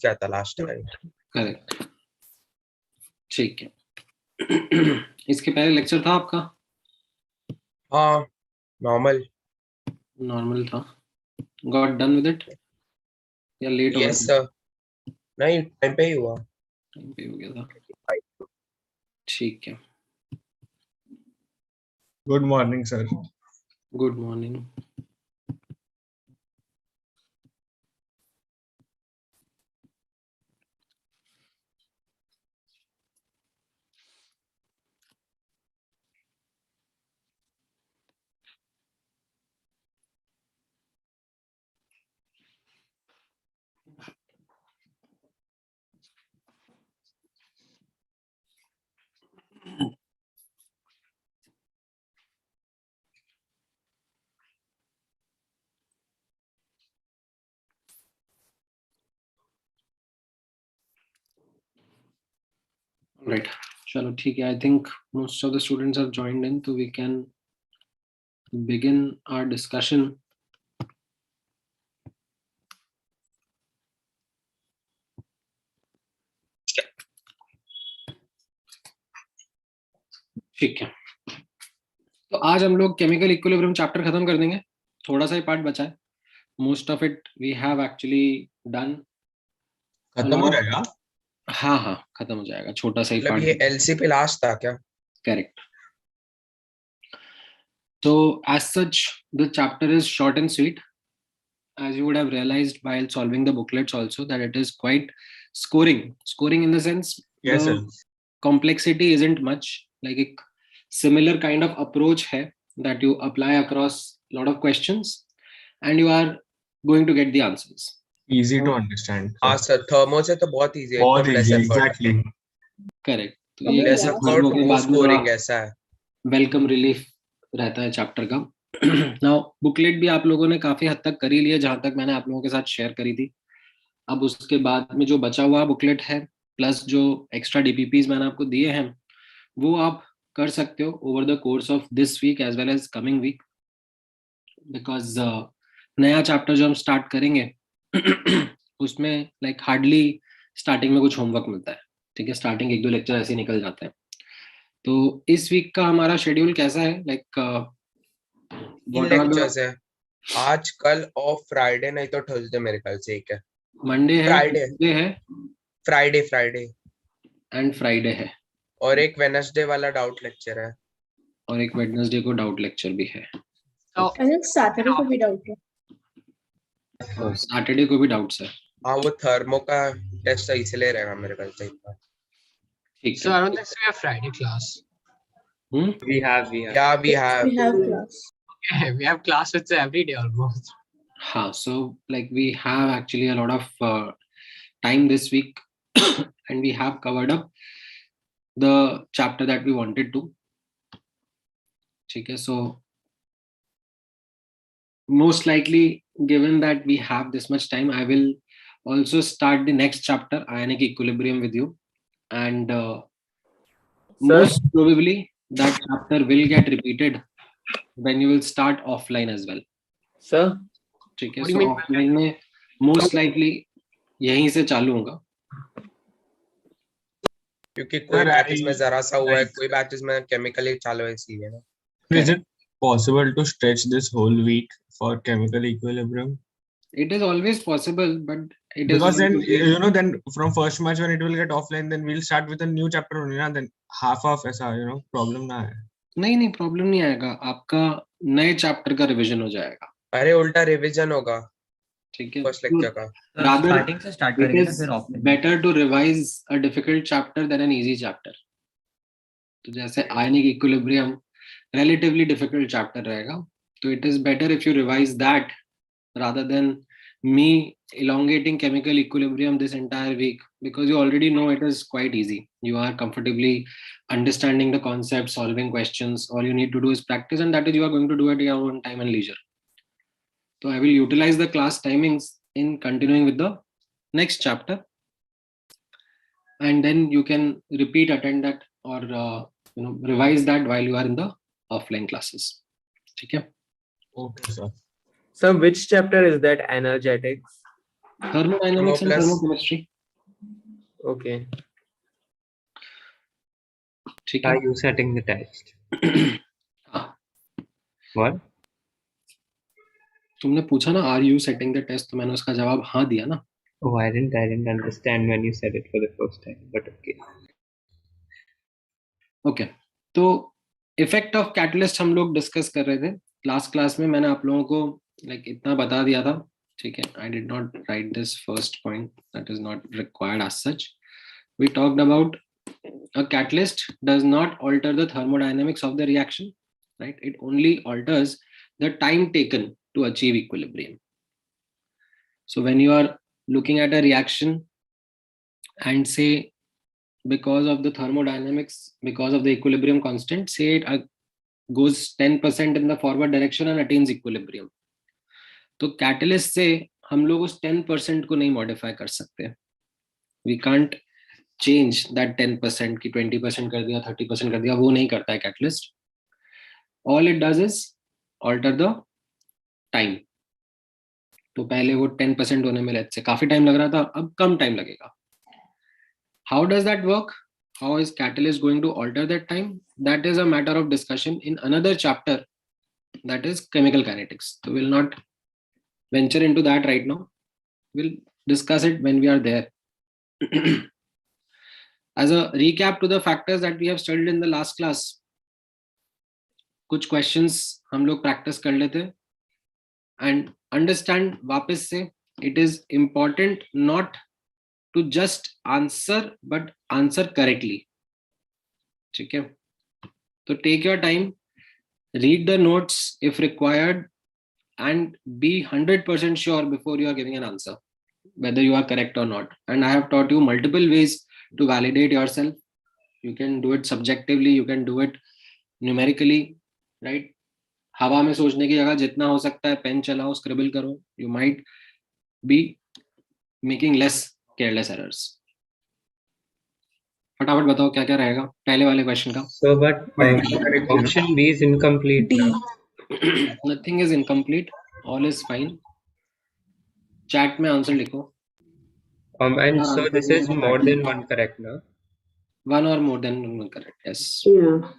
क्या था last time? Correct, ठीक है। इसके पहले लेक्चर था आपका? हाँ, नॉर्मल था। गॉट डन विद इट या लेट हो गया? यस सर, नहीं टाइम पे ही हुआ। टाइम पे हो गया था, ठीक है। Good morning sir. Good morning. Right. चलो ठीक है. I think most of the students have joined in, so we can begin our discussion. ठीक है. तो आज हम लोग केमिकल इक्विलिब्रियम चैप्टर खत्म कर देंगे. थोड़ा सा ही पार्ट बचा है. Most of it we have actually done. खत्म हो जाएगा? हाँ हाँ, खत्म हो जाएगा. छोटा सा ही मतलब पार्ट. ये एलसी पे लास्ट था क्या? Correct. So as such, the chapter is short and sweet. As you would have realized while solving the booklets also, that it is quite scoring in the sense, Yes, the sir. complexity isn't much. Like a similar kind of approach hai that you apply across a lot of questions and you are going to get the answers. Easy to understand. हाँ sir, thermo से तो बहुत easy है, बहुत less easy, effort. exactly. Correct. तो ये Less effort, more scoring ऐसा है. वेलकम रिलीफ रहता है चैप्टर का. नाउ बुकलेट भी आप लोगों ने काफी हद तक कर ही लिया, जहां तक मैंने आप लोगों के साथ शेयर करी थी. अब उसके बाद में जो बचा हुआ बुकलेट है प्लस जो एक्स्ट्रा डीपीपीज मैंने आपको दिए हैं वो आप कर सकते हो over the course of this week as well as coming week, because नया चैप्टर जो हम स्टार्ट करेंगे उसमें लाइक हार्डली स्टार्टिंग में कुछ होमवर्क मिलता है. ठीक है, स्टार्टिंग 1-2 लेक्चर ऐसे ही निकल जाते हैं. तो इस वीक का हमारा शेड्यूल कैसा है? लाइक 3 लेक्चर्स है आज, कल और फ्राइडे, नहीं तो थर्सडे मेरे ख्याल से. एक है मंडे है, फ्राइडे है फ्राइडे एंड फ्राइडे है, और एक वेडनेसडे वाला डाउट लेक्चर है, और एक वेडनेसडे को डाउट लेक्चर भी है. सैटरडे को भी डाउट है. सैटरडे को भी डाउट्स है. हाँ वो थर्मो का टेस्ट इसलिए रहेगा मेरे ख्याल से. ठीक So है. I don't think so we have Friday class. we have class. Okay, we have class with every day almost. हाँ, so like we have actually a lot of time this week and we have covered up the chapter that we wanted to. ठीक है, so most likely given that we have this much time, I will also start the next chapter, Ionic Equilibrium, with you, and most probably that chapter will get repeated when you will start offline as well. Sir, ठीक है, so offline में most likely यहीं से चालू होगा, क्योंकि कोई batches में जरा सा हुआ है, कोई बैचेस में केमिकली चालू है, इसलिए ना. Is it possible to stretch this whole week for chemical equilibrium? it is always possible, but it Because is then you know, then from first March when it will get offline, then we'll start with a new chapter only, na? Then half of ऐसा problem ना है. नहीं problem नहीं आएगा, आपका नए chapter का revision हो जाएगा. अरे उल्टा रिवीजन होगा. ठीक है, फर्स्ट लेक्चर का स्टार्टिंग से स्टार्ट करेंगे ना फिर offline. Better to revise a difficult chapter than an easy chapter. तो जैसे ionic equilibrium relatively difficult chapter रहेगा, तो it is better if you revise that rather than me elongating chemical equilibrium this entire week, because you already know it is quite easy. You are comfortably understanding the concept, solving questions. All you need to do is practice, and that is you are going to do at your own time and leisure. So I will utilize the class timings in continuing with the next chapter, and then you can repeat, attend that, or revise that while you are in the offline classes. ठीक है? Okay, sir. So which chapter is that? Energetics. Thermodynamics and plus. thermochemistry. Okay. ठीक Are है. you setting the test? What? तुमने पूछा ना are you setting the test, तो मैंने उसका जवाब हाँ दिया ना. Oh, I didn't understand when you said it for the first time, but okay. Okay, तो इफेक्ट ऑफ कैटलिस्ट हम लोग डिस्कस कर रहे थे लास्ट क्लास में. मैंने आप लोगों को इतना बता दिया था, ठीक है. I did not write this first point, that is not required as such. We talked about a catalyst does not alter the thermodynamics of the reaction, right? It only alters the time taken to achieve equilibrium. So when you are looking at a reaction and say because of the thermodynamics, because of the equilibrium constant, say it goes 10% in the forward direction and attains equilibrium, तो catalyst से हम लोग उस 10% को नहीं modify कर सकते. We can't change that 10% की 20% कर दिया, 30% कर दिया, वो नहीं करता है catalyst. All it does is alter the time. तो पहले वो 10% होने में लेट से काफी टाइम लग रहा था, अब कम टाइम लगेगा. How does that work? How is catalyst going to alter that time? That is a matter of discussion in another chapter, that is chemical kinetics. So we'll not venture into that right now. We'll discuss it when we are there. As a recap to the factors that we have studied in the last class, कुछ questions हम लोग practice कर लेते and understand वापस से. It is important not to just answer but answer correctly. ठीक है, तो take your time, read the notes if required, and be 100% sure before you are giving an answer whether you are correct or not. And I have taught you multiple ways to validate yourself. You can do it subjectively, you can do it numerically, right? हवा में सोचने की जगह जितना हो सकता है pen चलाओ, स्क्रिबल करो. You might be making less careless errors. फटाफट बताओ क्या क्या रहेगा पहले वाले क्वेश्चन का. So, but option B is incomplete D. now. Nothing is incomplete, all is fine. Chat में आंसर लिखो. And so this is more than one correct now. One or more than one correct, yes. Yeah.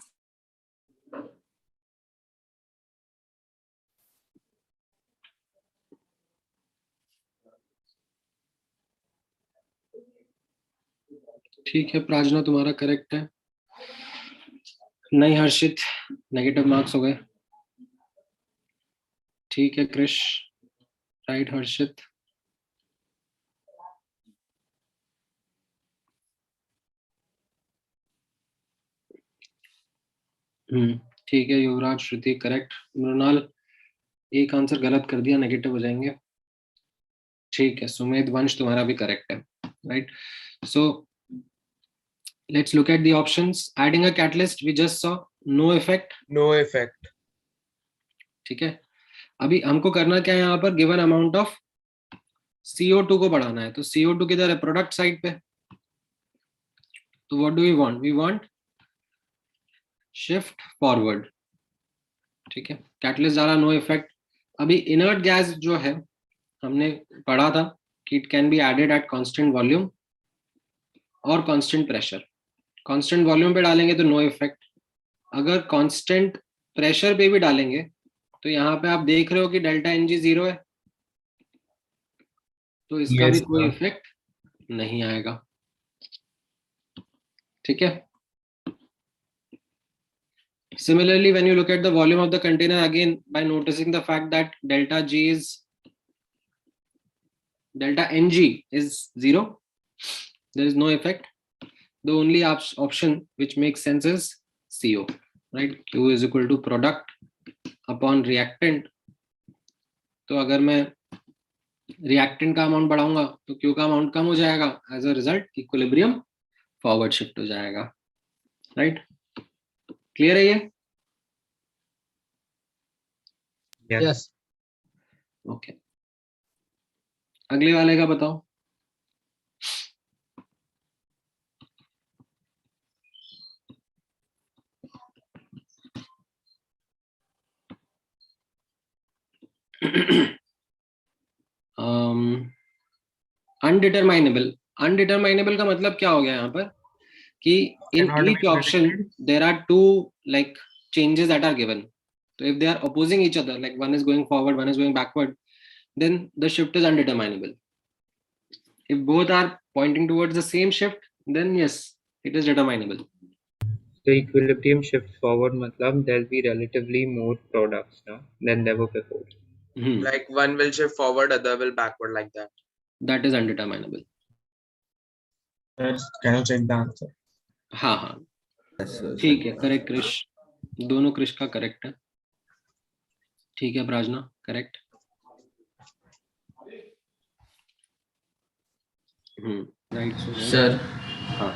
ठीक है, प्रार्थना तुम्हारा correct है. नहीं हर्षित, negative marks हो गए. ठीक है क्रिश, राइट हर्षित. ठीक है युवराज, श्रुति करेक्ट. मृणाल एक आंसर गलत कर दिया, नेगेटिव हो जाएंगे. ठीक है, सुमेध वंश तुम्हारा भी करेक्ट है, right. So let's look at the options. Adding a catalyst, we just saw no effect. No effect. ठीक है, अभी हमको करना क्या है, यहाँ पर गिवन अमाउंट ऑफ CO2 को बढ़ाना है. तो CO2 किधर है, प्रोडक्ट साइड पे. तो what do we want, we want shift forward. ठीक है, कैटलिस्ट डाला, नो इफेक्ट. अभी इनर्ट गैस जो है हमने पढ़ा था कि it can be added at constant volume और कांस्टेंट प्रेशर. कांस्टेंट वॉल्यूम पे डालेंगे तो नो इफेक्ट. अगर कांस्टेंट प्रेशर पे भी डालेंगे तो यहाँ पे आप देख रहे हो कि डेल्टा Ng 0 है, तो इसका भी कोई इफेक्ट नहीं आएगा. ठीक है. Similarly, when you look at the volume of the container, again by noticing the fact that delta Ng is 0, there is no effect. The only option which makes sense is CO, right? Q is equal to product upon reactant. तो अगर मैं reactant का amount बढ़ाऊंगा तो Q का amount कम हो जाएगा. As a result, equilibrium forward shift हो जाएगा, right? Clear है ये? Yes. Okay. अगले वाले का बताओ. अनडिटरमाइनेबल का मतलब क्या हो गया यहाँ पर कि in Cannot be each option predicted. there are two like changes that are given. So if they are opposing each other, like one is going forward, one is going backward, then the shift is undeterminable. If both are pointing towards the same shift, then yes, it is determinable. So equilibrium shifts forward, matlab there'll be relatively more products now than there were before. Like one will shift forward, other will backward, like that. That is undeterminable. Yes, can you check the answer? हाँ हाँ ठीक है, correct Krrish, दोनों क्रिश का correct है. ठीक है प्राजना, correct. Right sir. हाँ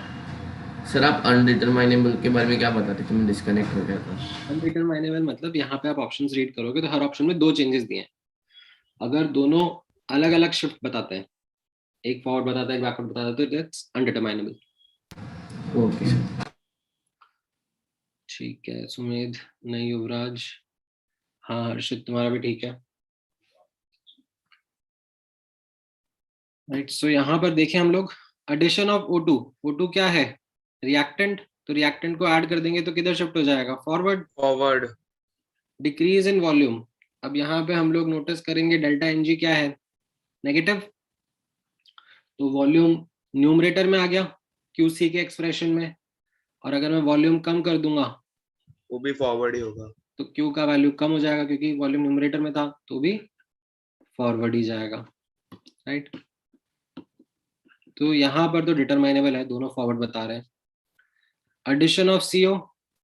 सर आप अनडिटरमाइनेबल के बारे में क्या बताते थे? मैं डिस्कनेक्ट हो गया था. अनडिटरमाइनेबल मतलब यहाँ पे आप ऑप्शंस रीड करोगे तो हर ऑप्शन में दो चेंजेस दिए हैं. अगर दोनों अलग अलग शिफ्ट बताते हैं, एक फॉरवर्ड बताता है एक बैकवर्ड बताता है, तो इट्स अनडिटरमाइनेबल. Okay sir. ठीक है सुमेध, नहीं युवराज, हाँ हर्षित तुम्हारा भी ठीक है. राइट सो यहाँ पर देखें हम लोग एडिशन ऑफ O2. O2 क्या है? रिएक्टेंट. तो रिएक्टेंट को ऐड कर देंगे तो किधर शिफ्ट हो जाएगा? फॉरवर्ड. Decrease in volume. अब यहाँ पे हम लोग नोटिस करेंगे डेल्टा Ng क्या है? नेगेटिव. तो वॉल्यूम न्यूमरेटर में आ गया QC के एक्सप्रेशन में, और अगर मैं वॉल्यूम कम कर दूंगा वो भी फॉरवर्ड ही होगा, तो Q का वैल्यू कम हो जाएगा क्योंकि वॉल्यूम न्यूमरेटर में था, तो भी फॉरवर्ड ही जाएगा. राइट तो यहाँ पर तो डिटरमाइनेबल है, दोनों फॉरवर्ड बता रहे हैं. Addition of CO,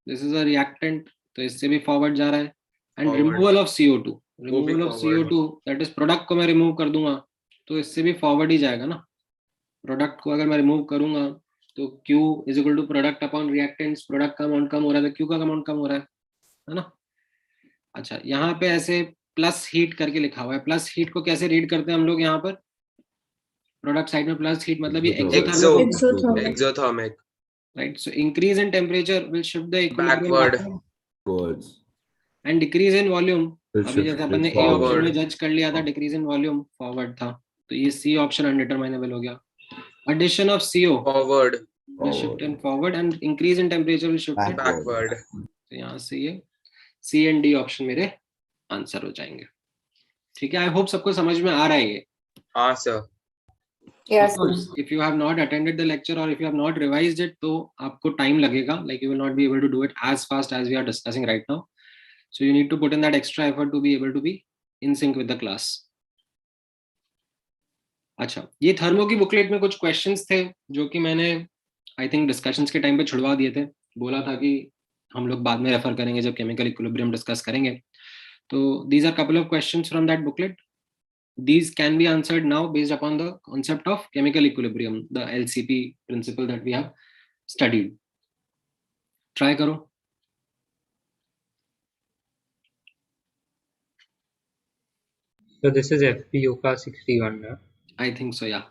this is a reactant, तो इससे भी फॉरवर्ड जा रहा है. And removal of CO2, removal of CO2 that is product को मैं रिमूव कर दूंगा तो इससे भी फॉरवर्ड ही जाएगा ना. प्रोडक्ट को अगर मैं रिमूव करूंगा तो Q is equal to product upon reactants. Product का अमाउंट कम हो रहा है तो Q का अमाउंट कम हो रहा है ना. अच्छा यहाँ पे ऐसे प्लस हीट करके लिखा हुआ है. प्लस हीट को कैसे रीड करते हैं हम लोग यहाँ पर? प्रोडक्ट साइड में प्लस हीट मतलब ये exothermic. Right so increase in temperature will shift the equilibrium backward and decrease in volume. अभी जैसे अपन ने ए ऑप्शन में जज कर लिया था डिक्रीज इन वॉल्यूम फॉरवर्ड था, तो ये सी ऑप्शन अनडिटरमाइनेबल हो गया. Addition of CO forward will shift in forward and increase in temperature will shift in backward. तो यहाँ से ये C and D ऑप्शन मेरे आंसर हो जाएंगे. ठीक है, आई होप सबको समझ में आ रहा है ये. हाँ sir. Yes. If you have not attended the lecture or if you have not revised it, तो आपको टाइम लगेगा. Like you will not be able to do it as fast as we are discussing right now. So you need to put in that extra effort to be able to be in sync with the class. अच्छा, ये thermo की booklet में कुछ questions थे जो कि मैंने I think discussions के टाइम पे छुड़वा दिए थे. बोला था कि हम लोग बाद में रेफर करेंगे जब केमिकल इक्विलिब्रियम डिस्कस करेंगे. तो these are couple of questions from that booklet. These can be answered now based upon the concept of chemical equilibrium, the LCP principle that we have studied. Try करो. So this is FPOK 61 now. I think so, yeah.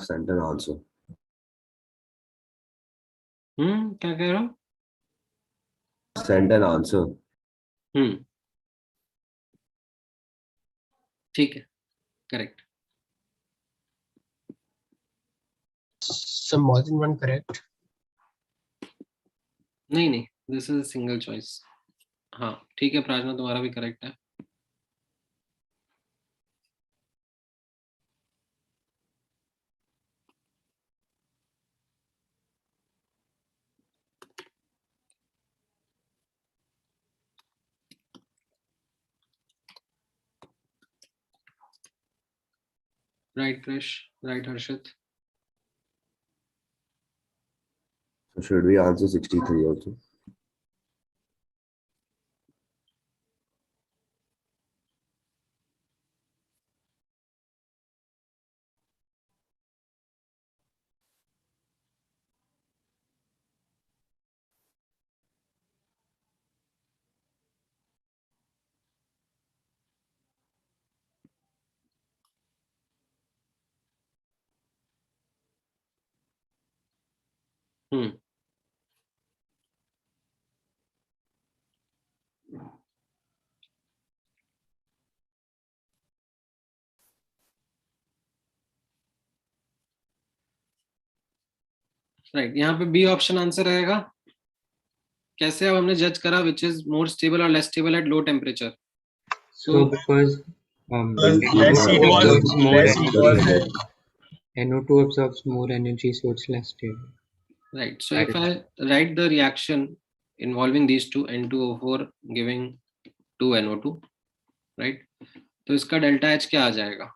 Send an answer. क्या कह रहा हूँ? Send an answer. ठीक है, correct. So more than one correct. नहीं, this is single choice. हाँ ठीक है प्राजना, तुम्हारा भी करेक्ट है. Right, Krish. Right, Harshit. So should we answer 63 also? Right, यहाँ पे बी ऑप्शन आंसर रहेगा. कैसे अब हमने जज करा विच इज मोर स्टेबल और less stable at low temperature? So because less heat was NO2 absorbs more energy, so it's less stable. Right. So if I write the reaction involving these two, N2O4 giving 2 NO2, right? तो इसका delta H क्या आ जाएगा?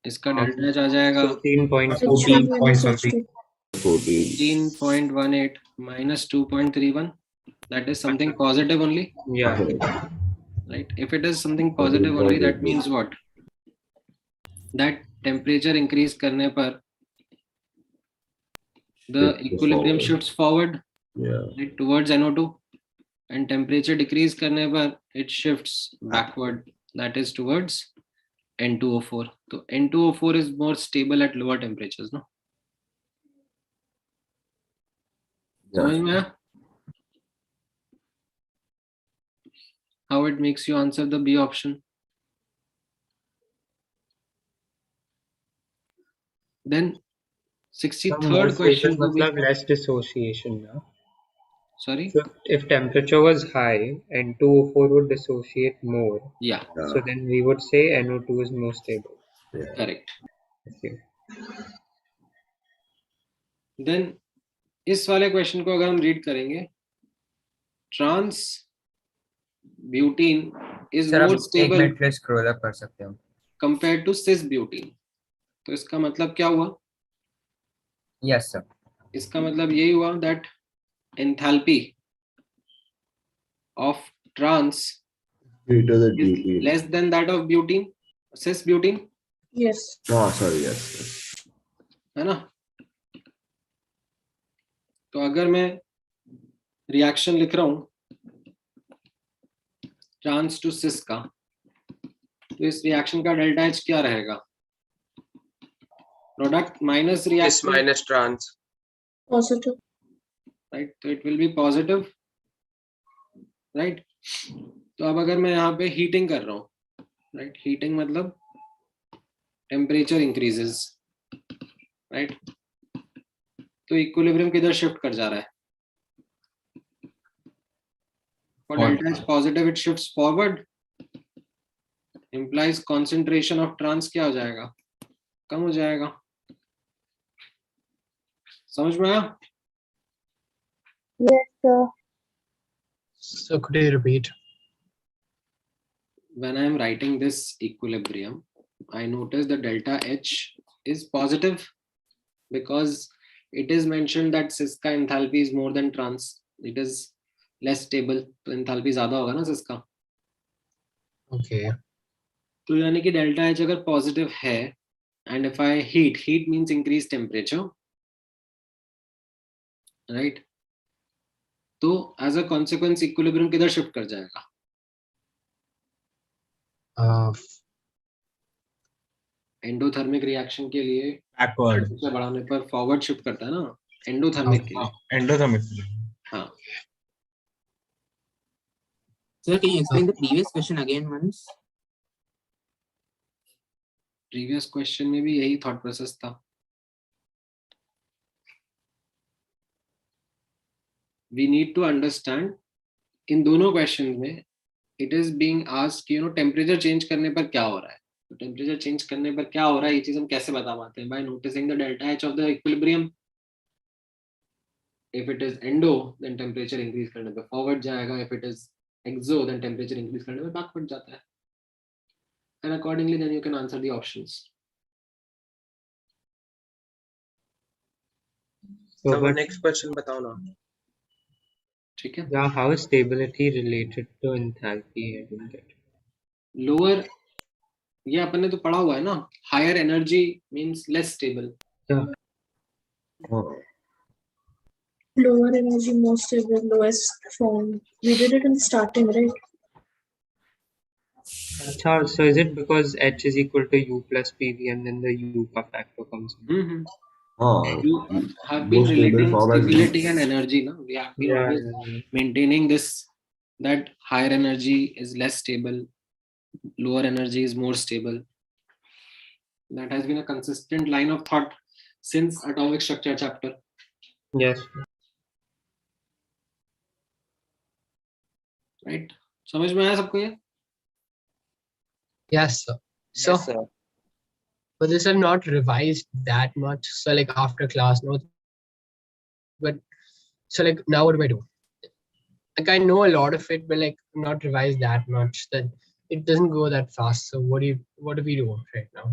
इसका delta H आ जाएगा 14.18 minus 2.31. That is something positive only. Yeah. Right. If it is something positive only, that means what? That temperature increase करने पर the equilibrium shifts forward, right, towards NO2, and temperature decrease करने पर it shifts backward, that is towards N2O4. So N2O4 is more stable at lower temperatures, no? समझ में आया? How it makes you answer the B option? Then 63rd question to be, less dissociation now. sorry? So if temperature was high, N2O4 would dissociate more. Yeah, So then we would say NO2 is more stable. correct. Okay. Then इस वाले question को अगर हम read करेंगे, trans butene is more stable scroll up कर सकते हो compare to sis butene. तो इसका मतलब क्या हुआ? Yes sir. इसका मतलब यही हुआ that enthalpy of trans Greater than is butane. less than that of butene, cis butene. Yes. Oh, sorry, yes. है ना? तो अगर मैं रिएक्शन लिख रहा हूं ट्रांस टू सिस का, तो इस रिएक्शन का डेल्टा H क्या रहेगा? Product minus Cis reaction minus trans. Positive. Right, तो it will be positive, right. तो अब अगर मैं यहाँ पे हीटिंग कर रहा हूँ, राइट, हीटिंग मतलब टेम्परेचर इंक्रीजेस, राइट, तो इक्विलिब्रियम किधर शिफ्ट कर जा रहा है? For delta H positive, it shifts forward. Implies concentration of trans क्या हो जाएगा? कम हो जाएगा. समझ में आया? Yes, sir. So could you repeat? When I am writing this equilibrium, I notice the delta H is positive because it is mentioned that cis का enthalpy is more than trans. It is less stable, तो enthalpy ज्यादा होगा ना cis का. Okay. तो यानी कि delta H अगर पॉजिटिव है, and if I heat means increase temperature, right, तो एज अ कॉन्सिक्वेंस इक्विलिब्रियम किधर शिफ्ट कर जाएगा? एंडोथर्मिक रिएक्शन के लिए Backward. टेम्परेचर बढ़ाने पर फॉरवर्ड शिफ्ट करता है ना, एंडोथर्मिक के लिए. Endothermic. हाँ. Sir, can you explain the previous question again once? Previous question में भी यही थॉट प्रोसेस था. वी नीड टू अंडरस्टैंड इन दोनों क्वेश्चन में it is being asked, you know, temperature change करने पर क्या हो रहा है. तो टेम्परेचर चेंज करने पर क्या हो रहा है, ये चीज हम कैसे बता पाते हैं? By noticing the delta H of the equilibrium. If it is endo, then temperature increase करने पर फॉरवर्ड जाएगा. If it is exo, then temperature increase करने पर बैकवर्ड जाता है. And accordingly, then you can answer the options. So So but next question बताओ ना. ठीक है. yeah, how is stability related to enthalpy? I didn't get it. Lower, ये अपन ने तो पढ़ा हुआ है ना, higher energy means less stable. Oh, Lower energy, more stable, lowest form. We did it in starting, right? अच्छा, so is it because H is equal to U plus PV and then the U का factor comes in? You have been Most stable relating form as stability and energy, no? We have been Yeah, always yeah. maintaining this, that higher energy is less stable, lower energy is more stable. That has been a consistent line of thought since atomic structure chapter. Yes. Right? समझ में आया सबको ये? Yes, sir. So, Yes, sir. but this are not revised that much. So like after class, no. But so like now what do I do? Like I know a lot of it, but like not revised that much. That it doesn't go that fast. So what do we do right now?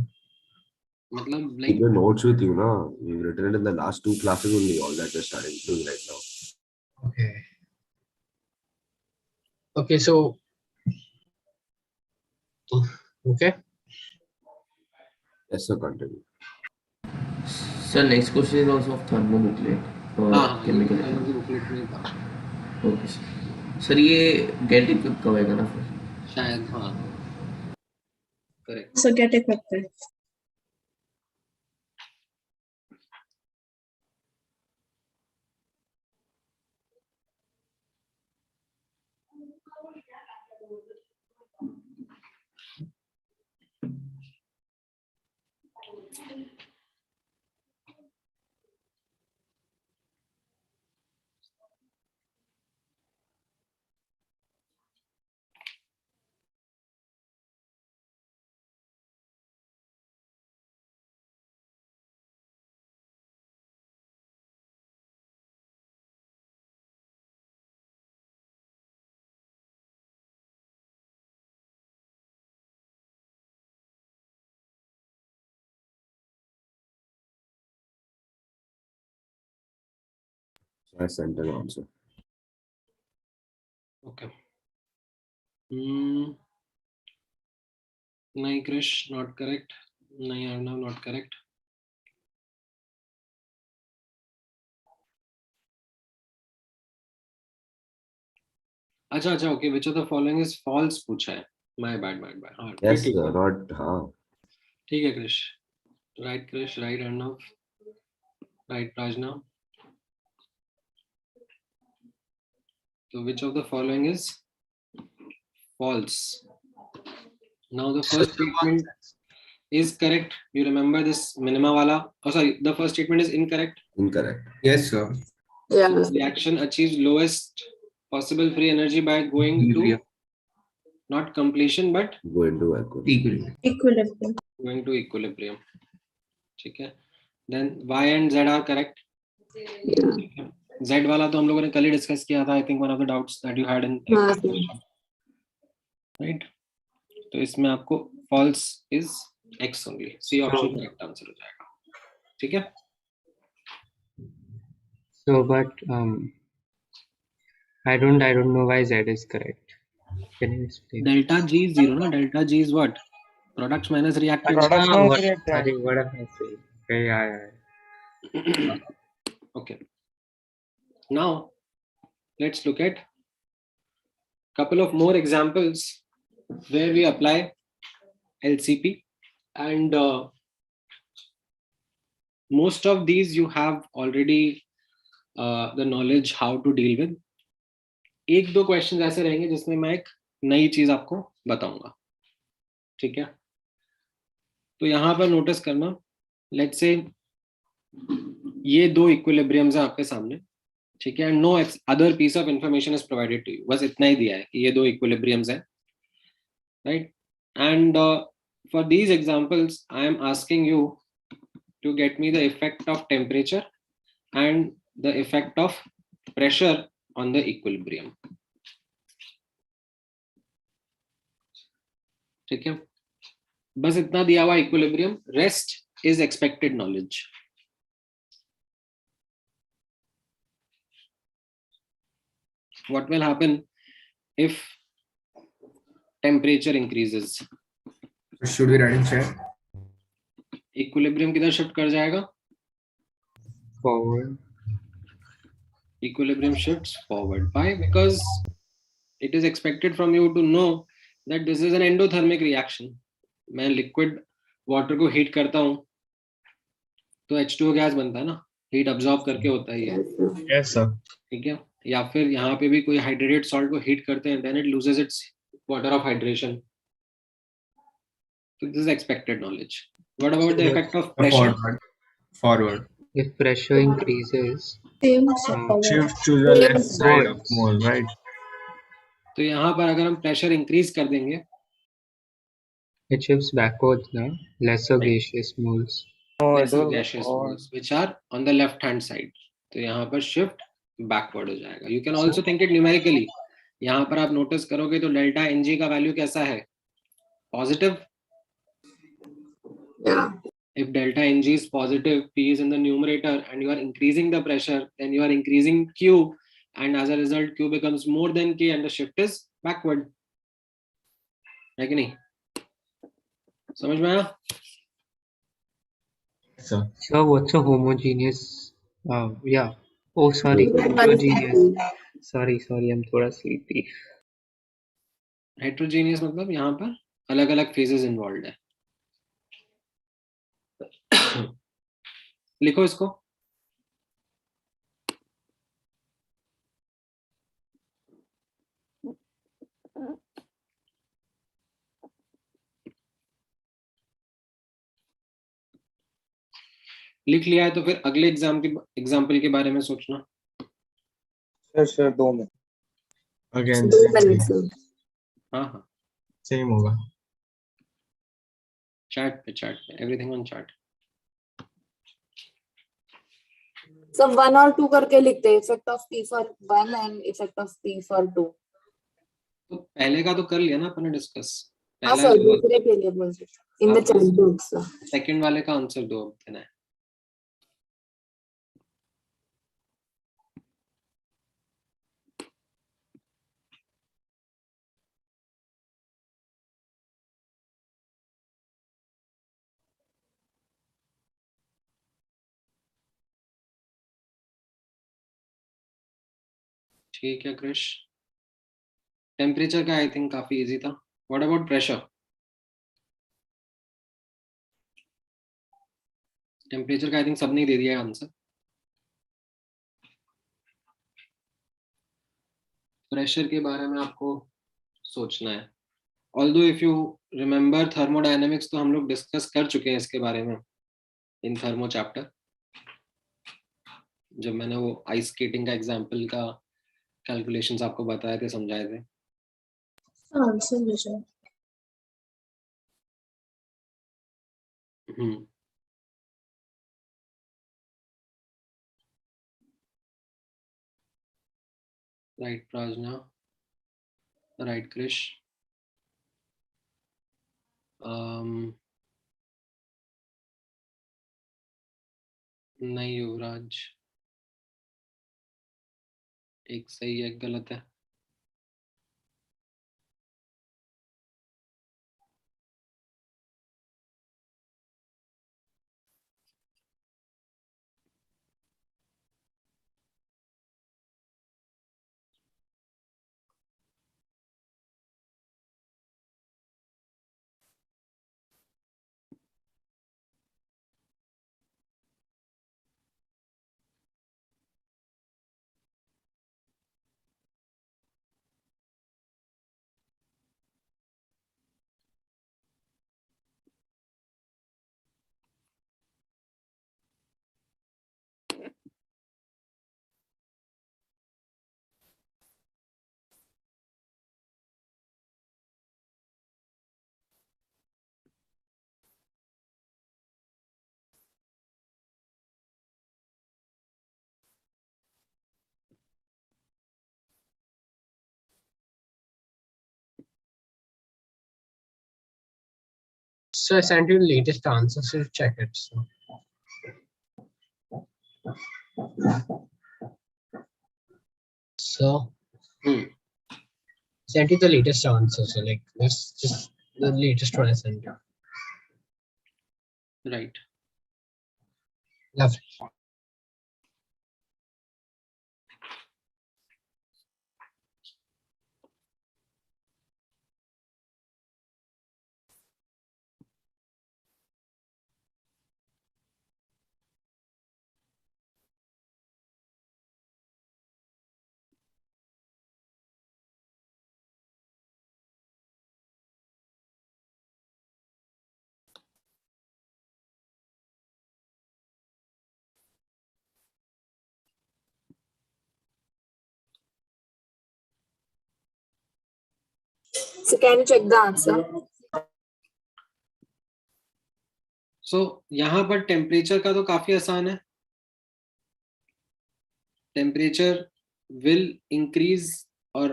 मतलब Keep like the notes with you, no? We've written it in the last 2 classes only, all that we're starting doing right now. Okay. Okay, so okay. Yes, sir, continue. Sir, next question is also of thermo booklet for chemical. energy booklet में था Okay, sir. Sir ये get equipped कब आएगा ना फिर? शायद. हाँ, correct. So get equipped. So I sent an answer. Okay. नहीं Krish, not correct. नहीं Arnav, not correct. अच्छा अच्छा, okay, which of the following is false पूछा है. My bad. हाँ, Yes, ठीक sir, है. not, हाँ. ठीक है Krish. Right Krish, right Arnav, right Prajna. So which of the following is false? Now the first statement is correct. You remember this minima wala? Oh sorry, the first statement is incorrect. Incorrect. Yes, sir. Yeah. Reaction achieves lowest possible free energy by going to Equilibrium. not completion but Go into equilibrium. Equilibrium. going to equilibrium. ठीक है. Then Y and Z are correct. Yeah. Z वाला तो हम लोगों ने कल ही discuss किया था. I think one of the doubts that you had in हाँ, right. तो इसमें आपको false is X only. C option correct answer हो जाएगा. ठीक है. So, but I don't know why Z is correct. Can you explain? Delta G is 0, no? Delta G is what? Products minus reactants. Products Ah, minus what, reactants. sorry, what am I saying? Okay, yeah. Okay. Now let's look at couple of more examples where we apply LCP, and most of these you have already the knowledge how to deal with. एक दो questions ऐसे रहेंगे जिसमें मैं एक नई चीज आपको बताऊंगा. ठीक है. तो यहाँ पर नोटिस करना, लेट्स से ये दो इक्विलिब्रियम्स हैं आपके सामने. ठीक है. No other piece of information is provided to you. बस इतना ही दिया है कि ये दो इक्विलिब्रियम्स हैं. Right. And for these examples I am asking you to get me the effect of temperature and the effect of pressure on the equilibrium. ठीक है. बस इतना दिया हुआ equilibrium, rest is expected knowledge. What will happen if temperature increases? Should we write in chat? Equilibrium किधर shift कर जाएगा? Forward. Equilibrium shifts forward. Why? Because it is expected from you to know that this is an endothermic reaction. मैं liquid water को heat करता हूँ तो H2O gas बनता है ना, हीट अब्सॉर्ब करके होता है ये. Yes, sir. ठीक है. या फिर यहाँ पे भी कोई हाइड्रेटेड सॉल्ट को हीट करते हैं, then it loses its water of hydration. So this is expected knowledge. What about the effect of pressure? Forward. If pressure increases, Same Shift to the left side of mole, right? तो यहाँ पर अगर हम pressure increase कर देंगे, it shifts backwards now, lesser gaseous moles. lesser gaseous moles which are on the left hand side. तो यहाँ पर shift backward हो जाएगा. You can also think it numerically. यहाँ पर आप नोटिस करोगे तो डेल्टा Ng का वैल्यू कैसा है? Positive. Yeah. If delta Ng is positive, P is in the numerator, and you are increasing the pressure, then you are increasing Q, and as a result, Q becomes more than K, and the shift is backward. है कि नहीं? समझ में आया? Sir. So what's a homogeneous? Yeah. Oh, sorry. Heterogeneous. Sorry. I'm थोड़ा sleepy. Heterogeneous मतलब यहाँ पर अलग-अलग phases involved है. लिखो इसको. लिख लिया है तो फिर अगले एग्जाम्पल के बारे में सोचना. सर 2 में. Again. 2 minutes. हाँ. Same होगा. Chat पे everything on chat. सब 1 और 2 करके लिखते हैं. Effect of P for 1 and effect of P for 2. तो पहले का तो कर लिया ना अपने डिस्कस. हाँ सर, दूसरे के लिए बोल रहे. In the chat box. Second वाले का आंसर दो देना है. ठीक है क्रिश. टेम्परेचर का आई थिंक काफी इजी था. What about pressure? टेम्परेचर का आई थिंक सबने दे दिया है आंसर. प्रेशर के बारे में आपको सोचना है. Although if you remember thermodynamics तो हम लोग डिस्कस कर चुके हैं इसके बारे में इन थर्मो चैप्टर, जब मैंने वो आइस स्केटिंग का एग्जांपल का कैलकुलेशंस आपको बताए थे, समझाए थे. Right Prajna, right Krish. नहीं युवराज, एक सही है एक गलत है. So I sent you the latest answer, so check it. So sent you the latest answer. So like this just the latest one I sent you. Right. Lovely. So can you check the answer? So यहाँ पर temperature का तो काफी आसान है. Temperature will increase, or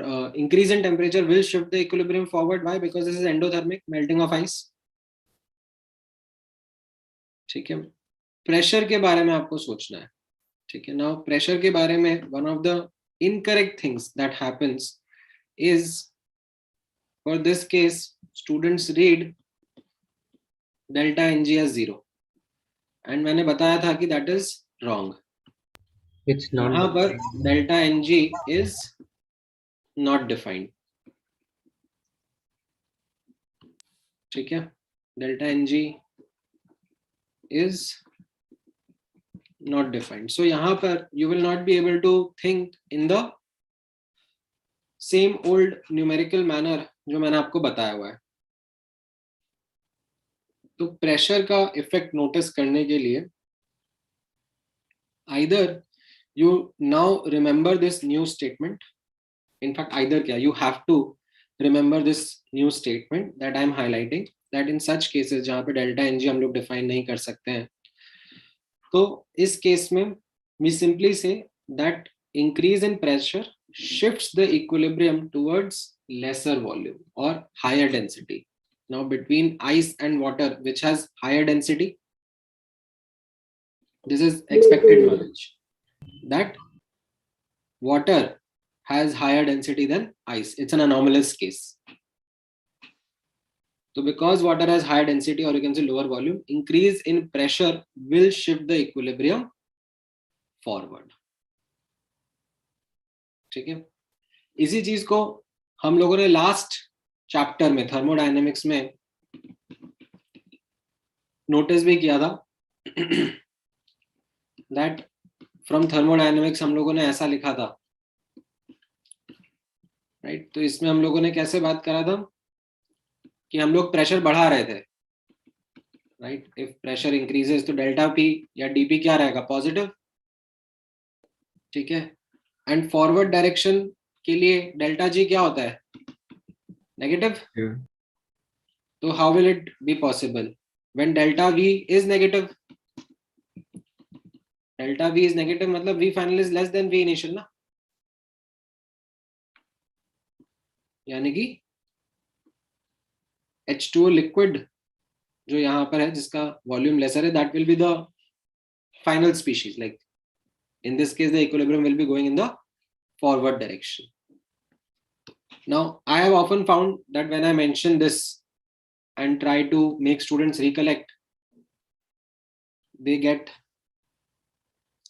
increase in temperature will shift the equilibrium forward. Why? Because this is endothermic, melting of ice. ठीक है. Pressure के बारे में आपको सोचना है. ठीक है. नाउ प्रेशर के बारे में one of the incorrect things that happens is, for this case students read delta Ng as 0, and मैंने बताया था कि that is wrong. It's not यहाँ पर defined. delta Ng is not defined. ठीक है. Delta Ng is not defined. So यहाँ पर you will not be able to think in the same old numerical manner जो मैंने आपको बताया हुआ है. तो प्रेशर का इफेक्ट नोटिस करने के लिए either you now remember this new statement. In fact, either क्या, you have to remember this new statement that I am highlighting, that in such cases जहाँ पे delta Ng हम लोग define नहीं कर सकते हैं, तो इस केस में we simply say that increase in pressure shifts the equilibrium towards lesser volume or higher density. Now between ice and water, which has higher density, this is expected knowledge, that water has higher density than ice. It's an anomalous case. So because water has higher density, or you can say lower volume, increase in pressure will shift the equilibrium forward. ठीक है. इसी चीज को हम लोगों ने last chapter में thermodynamics में नोटिस भी किया था, दैट फ्रॉम थर्मोडायनेमिक्स हम लोगों ने ऐसा लिखा था, राइट. तो इसमें हम लोगों ने कैसे बात करा था कि हम लोग प्रेशर बढ़ा रहे थे, राइट. इफ प्रेशर इंक्रीजेस तो डेल्टा पी या डीपी क्या रहेगा, पॉजिटिव. ठीक है. एंड फॉरवर्ड डायरेक्शन के लिए डेल्टा जी क्या होता है, नेगेटिव. तो how will it be possible when delta V is negative. Delta V is negative मतलब V final is less than V initial ना, यानी कि H2O लिक्विड जो यहाँ पर है जिसका वॉल्यूम लेसर है, that will be the final species. Like in this case the equilibrium will be going in the forward direction. Now I have often found that when I mention this and try to make students recollect, they get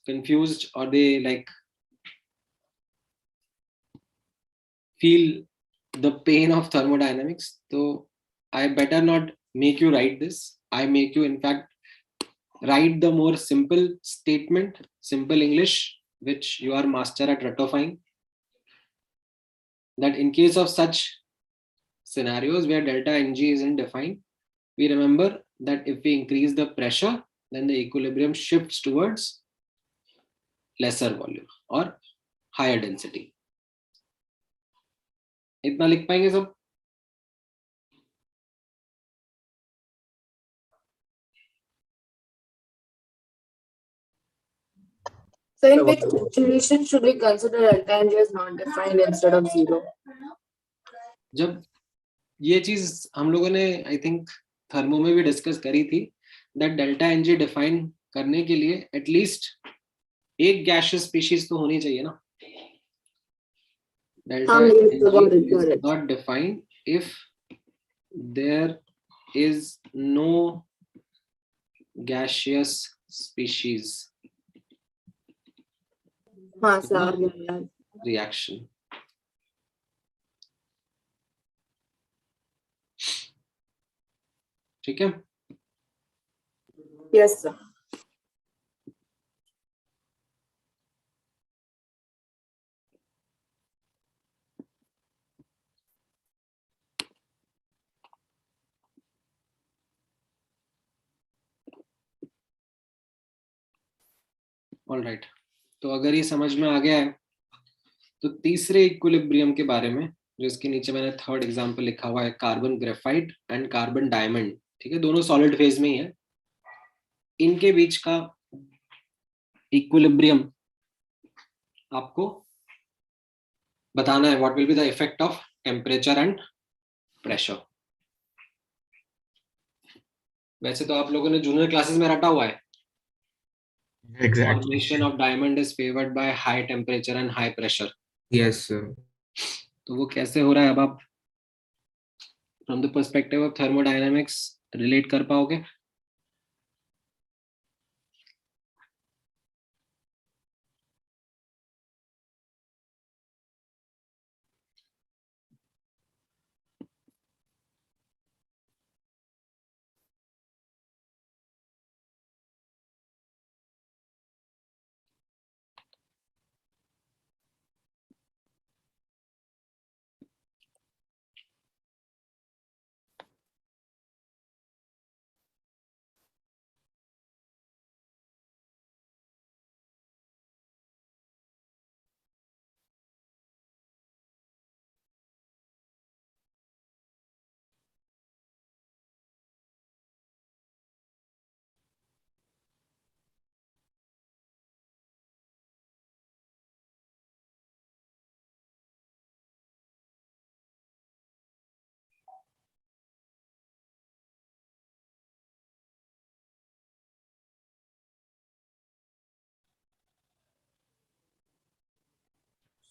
confused, or they like feel the pain of thermodynamics. So I better not make you write this. I make you in fact write the more simple statement, simple English, which you are master at ratifying, that in case of such scenarios where delta Ng isn't defined, we remember that if we increase the pressure, then the equilibrium shifts towards lesser volume or higher density. इतना लिख पाएंगे सब? So in which situation should we consider delta Ng as not defined instead of 0? जब ये चीज हम लोगों ने आई थिंक थर्मो में भी डिस्कस करी थी, दैट डेल्टा Ng डिफाइन करने के लिए एटलीस्ट एक गैसियस स्पीशीज तो होनी चाहिए ना. Delta Ng is not defined if there is no gaseous species reaction. ठीक है. Yes sir. All right. तो अगर ये समझ में आ गया है तो तीसरे इक्विलिब्रियम के बारे में जिसके नीचे मैंने थर्ड एग्जांपल लिखा हुआ है carbon graphite and carbon diamond, ठीक है, दोनों सॉलिड फेज में ही है। इनके बीच का इक्विलिब्रियम आपको बताना है, what will be the effect of temperature and pressure. वैसे तो आप लोगों ने जूनियर क्लासेस में रटा हुआ है, Exactly. Formation of diamond is favoured by high temperature and high pressure. Yes, sir. तो वो कैसे हो रहा है, अब आप from the perspective of thermodynamics relate कर पाओगे?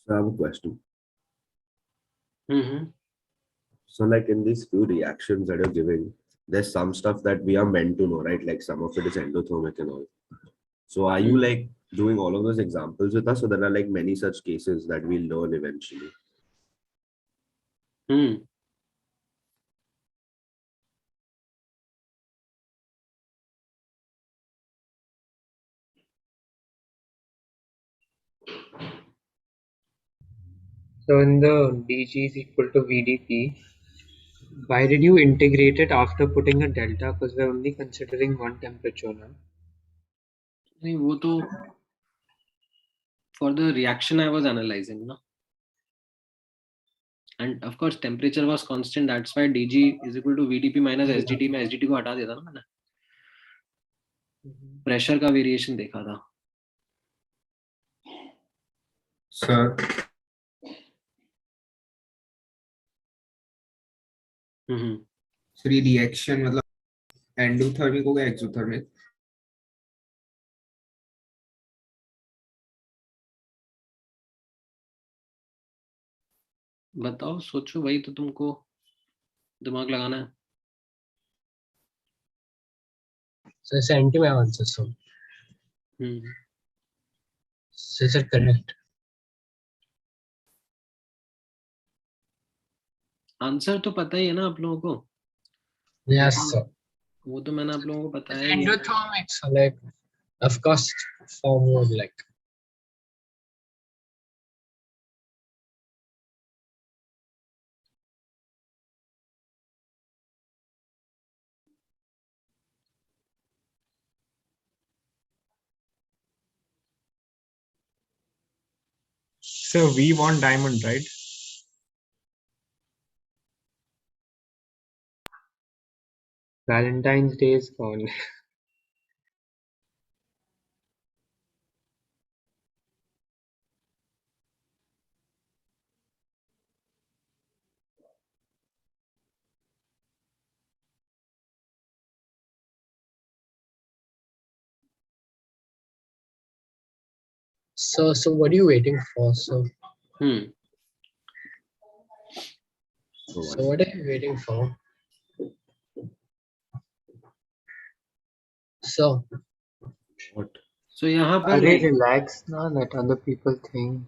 So I have a question. Hmm So like in these few reactions that you're giving, there's some stuff that we are meant to know, right? Like some of it is endothermic and all. So are you like doing all of those examples with us? So there are like many such cases that we'll learn eventually. So in the dG is equal to VdP, why did you integrate it after putting a delta? Because we're only considering one temperature now. नहीं, वो तो for the reaction I was analyzing, no? And of course temperature was constant, that's why dG is equal to VdP minus SdT में SdT को हटा देता ना मैंने, pressure का वेरिएशन देखा था। Sir. Three reaction मतलब endothermic हो गया exothermic. बताओ, सोचो, वही तो तुमको दिमाग लगाना है। So it's an anti answer. So is it correct? Answer तो पता ही है ना आप लोगों को? Yes, sir. वो तो मैंने आप लोगों को बताया ही है। Endothermic, so like, of course, forward like. So we want diamond, right? Valentine's Day is gone. So what are you waiting for? So what are you waiting for? So What? So यहाँ पर Arey, relax na, let other people think.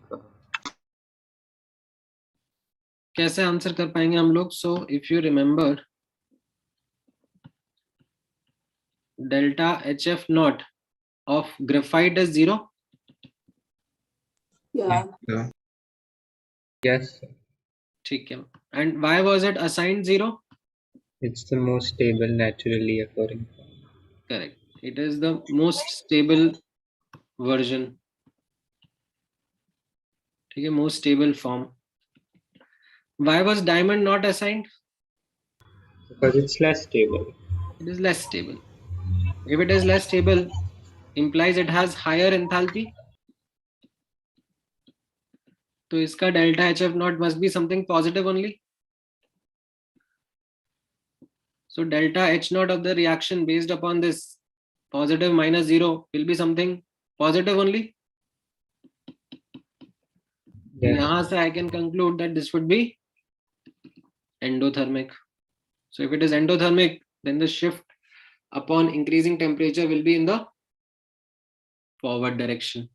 कैसे answer कर पाएंगे हम लोग? So if you remember, delta HF naught of graphite is 0. Yeah. Yes, ठीक है. And why was it assigned 0? it's the most stable naturally occurring. Correct. It is the most stable version. ठीक है, most stable form. Why was diamond not assigned? Because it's less stable. It is less stable. If it is less stable, implies it has higher enthalpy. So iska delta HF naught must be something positive only. So delta H naught of the reaction based upon this positive minus 0 will be something positive only. Yes. Yahan se I can conclude that this would be endothermic. So if it is endothermic, then the shift upon increasing temperature will be in the forward direction.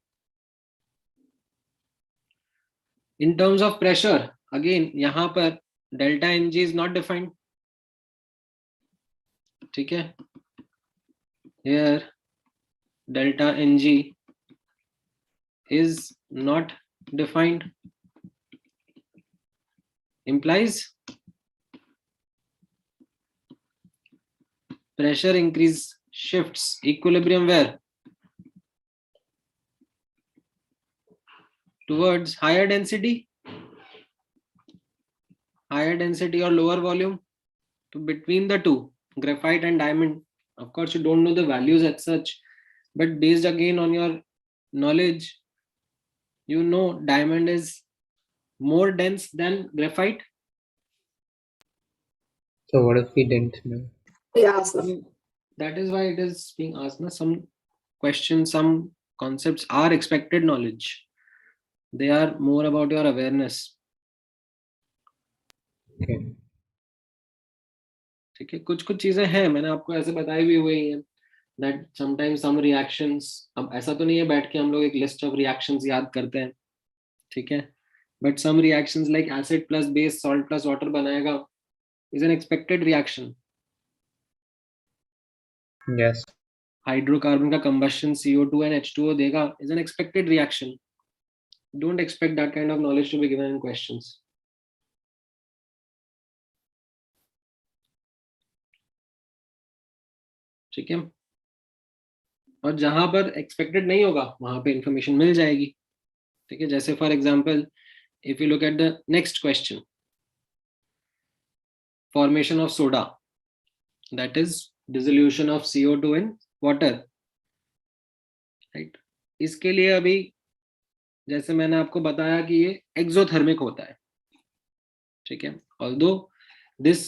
In terms of pressure, again, yahan par delta Ng is not defined. ठीक है? Here, delta Ng is not defined. Implies pressure increase shifts equilibrium where? Towards higher density or lower volume. So between the two, graphite and diamond, of course you don't know the values as such, but based again on your knowledge, you know diamond is more dense than graphite. So what if we didn't know? Yeah, sir. That is why it is being asked. Na? Some questions, some concepts are expected knowledge. They are more about your awareness. Okay. ठीक है, कुछ चीजें हैं मैंने आपको ऐसे बताई भी हुई हैं that sometimes some reactions, अब ऐसा तो नहीं है बैठ के हम लोग एक list of reactions याद करते हैं, ठीक है, but some reactions like acid plus base salt plus water बनाएगा is an expected reaction. Yes. Hydrocarbon का combustion CO2 and H2O देगा is an expected reaction. Don't expect that kind of knowledge to be given in questions. ठीक है, और जहां पर expected नहीं होगा वहां पे इंफॉर्मेशन मिल जाएगी. ठीक है, जैसे for example if you look at the next question, formation of soda, that is dissolution of CO2 in water, right. इसके लिए अभी जैसे मैंने आपको बताया कि ये एक्सोथर्मिक होता है. ठीक है, although this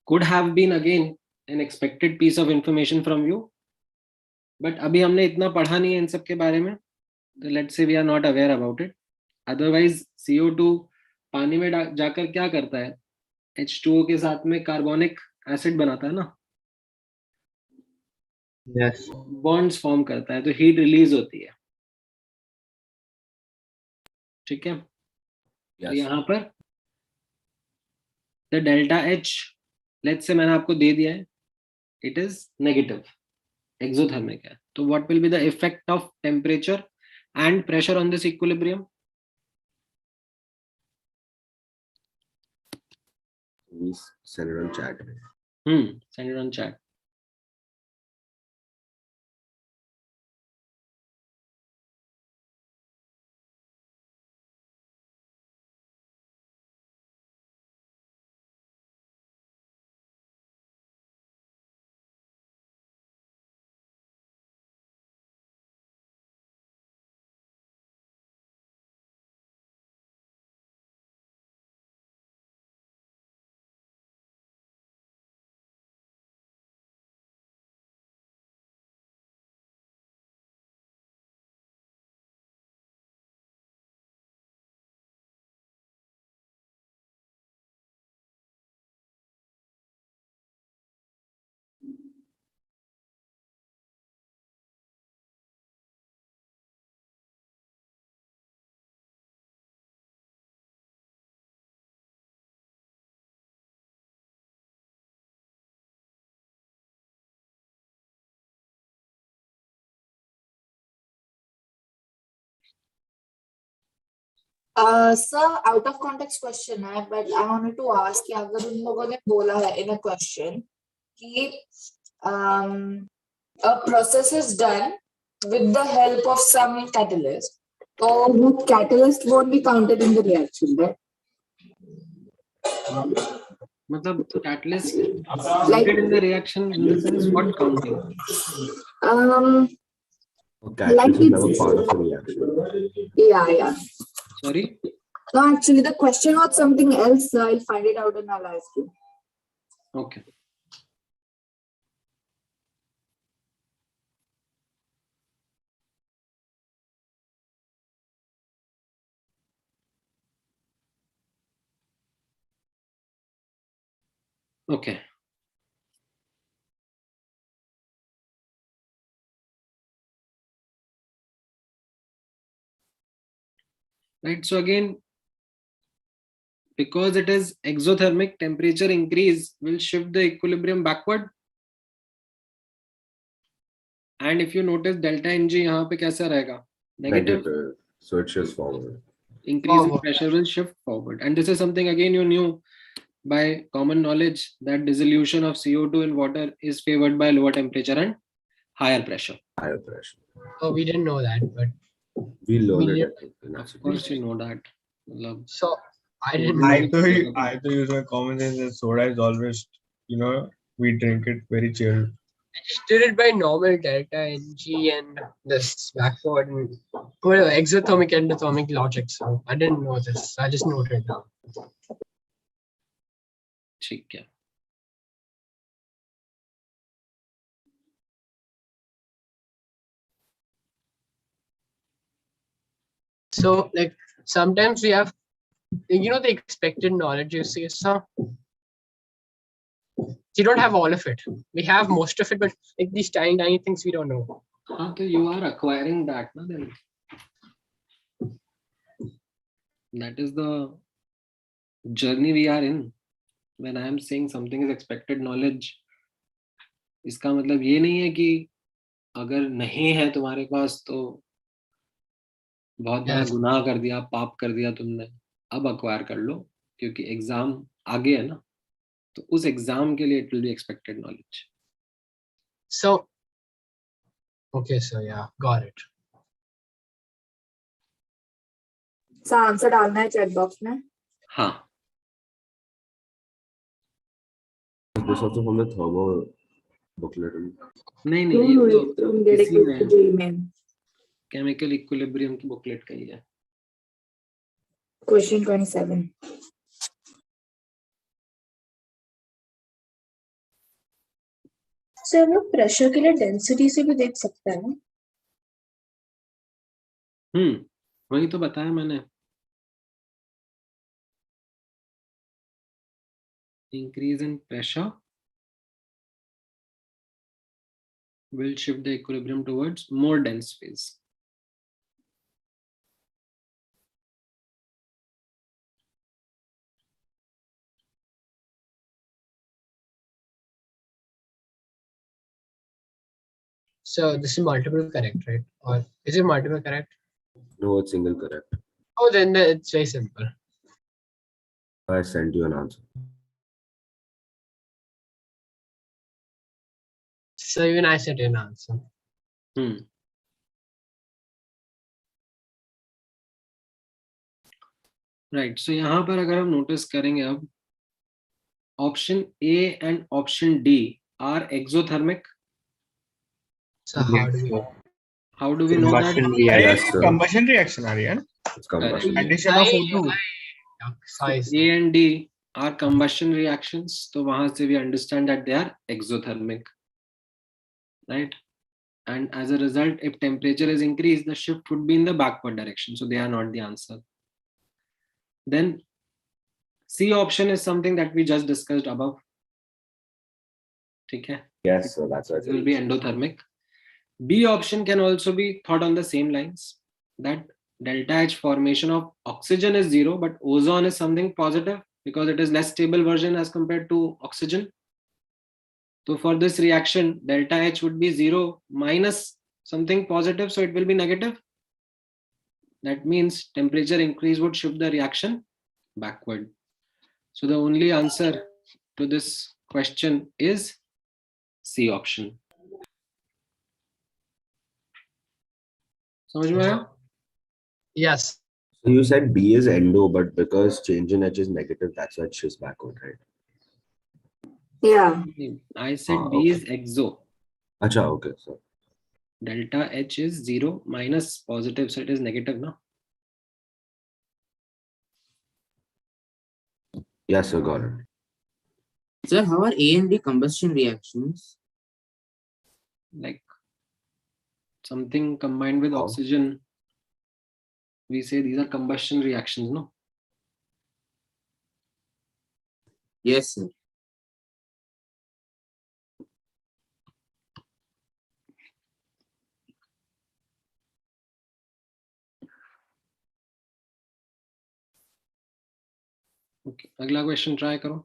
could have been again an expected piece of information from you, but अभी हमने इतना पढ़ा नहीं है इन सब के बारे में, तो let's say we are not aware about it. Otherwise CO2 पानी में जाकर क्या करता है, H2O के साथ में कार्बोनिक एसिड बनाता है ना, Yes. बॉन्ड्स फॉर्म करता है, तो हीट रिलीज होती है. ठीक है, तो यहाँ पर the delta H, let's say मैंने आपको दे दिया है, इट इज नेगेटिव, एक्सोथर्मिक है. तो what will be the effect of temperature and pressure on this equilibrium? Send it on chat. Send it on chat. Sir out of context question है, but I wanted to ask कि अगर उन लोगों ने बोला है इन अ क्वेश्चन कि a process is done with the help of some catalyst, so वो catalyst won't be counted in the reaction, right? मतलब catalyst Like- included in the reaction in the sense what counting? Catalyst is it's- never part of a reaction. Yeah. Sorry? No, actually, the question was something else. I'll find it out and I'll ask you. Okay. Okay. Right. So again, because it is exothermic, temperature increase will shift the equilibrium backward. And if you notice delta Ng यहाँ पे कैसा रहेगा? Negative. Negative. So it shifts forward. Increase in Forward. pressure will shift forward. And this is something again you knew by common knowledge that dissolution of CO2 in water is favored by lower temperature and higher pressure. Higher pressure. Oh, we didn't know that, but We learn We it. in Of acid course, you reaction. know that. Love. so I didn't I know. to use my common sense that soda is always, we drink it very chilled. I just did it by normal delta Ng and this backward and whatever exothermic endothermic logic. So I didn't know this. I just noted it down. ठीक है. So like sometimes we have, the expected knowledge you see, so you don't have all of it. We have most of it, but like these tiny things we don't know. हाँ तो you are acquiring that ना then. That is the journey we are in. When I am saying something is expected knowledge, इसका मतलब ये नहीं है कि अगर नहीं है तुम्हारे पास तो बहुत बड़ा Yes. गुनाह कर दिया, पाप कर दिया तुमने. अब acquire कर लो क्योंकि एग्जाम आगे है ना, तो उस एग्जाम के लिए it will be expected knowledge. So okay, so yeah, got it. So answer डालना है चैट बॉक्स में. हाँ. This also from the thermal booklet. नहीं ये तो From directly इसी to में the email. केमिकल इक्विलिब्रियम की बुकलेट का ही है. Question 27. सर वो प्रेशर के लिए डेंसिटी से भी देख सकते हैं ना? वही तो बताया मैंने. Increase in pressure will shift the equilibrium towards more dense phase. So this is multiple correct, right? Or is it multiple correct? No, it's single correct. Oh, then it's very simple. I sent you an answer. So even I said an answer. Right. So यहाँ पर अगर हम notice करेंगे अब option A and option D are exothermic. So how do we know that? Combustion अरे reaction. sir. combustion reaction आ रही है ना? It's combustion. Addition of O2. Size. A and D are combustion reactions. तो वहां से we understand that they are exothermic, right? And as a result, if temperature is increased, the shift would be in the backward direction. So they are not the answer. Then C option is something that we just discussed above. ठीक है? Yes, so that's what It will be endothermic. B option can also be thought on the same lines, that delta H formation of oxygen is 0, but ozone is something positive because it is less stable version as compared to oxygen. So for this reaction, delta H would be 0 minus something positive, so it will be negative. That means temperature increase would shift the reaction backward. So the only answer to this question is C option. समझ में आया? Yes. You said B is endo, but because change in H is negative, that's why it's just backward, right? Yeah. I said B okay. is exo. Acha, okay. So Delta H is 0 minus positive, so it is negative, no? yes, sir, got it. Sir, how are A and B combustion reactions? Like something combined with How? oxygen. We say these are combustion reactions, no? Yes, sir. Okay, अगला question try करो.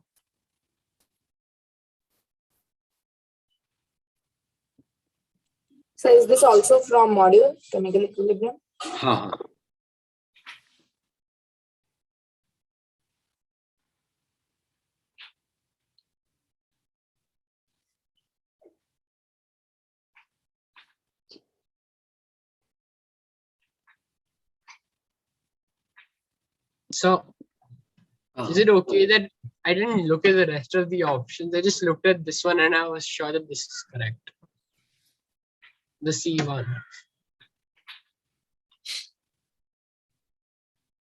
So is this also from module chemical equilibrium? हाँ. So is it okay that I didn't look at the rest of the options? I just looked at this one and I was sure that this is correct. The C one.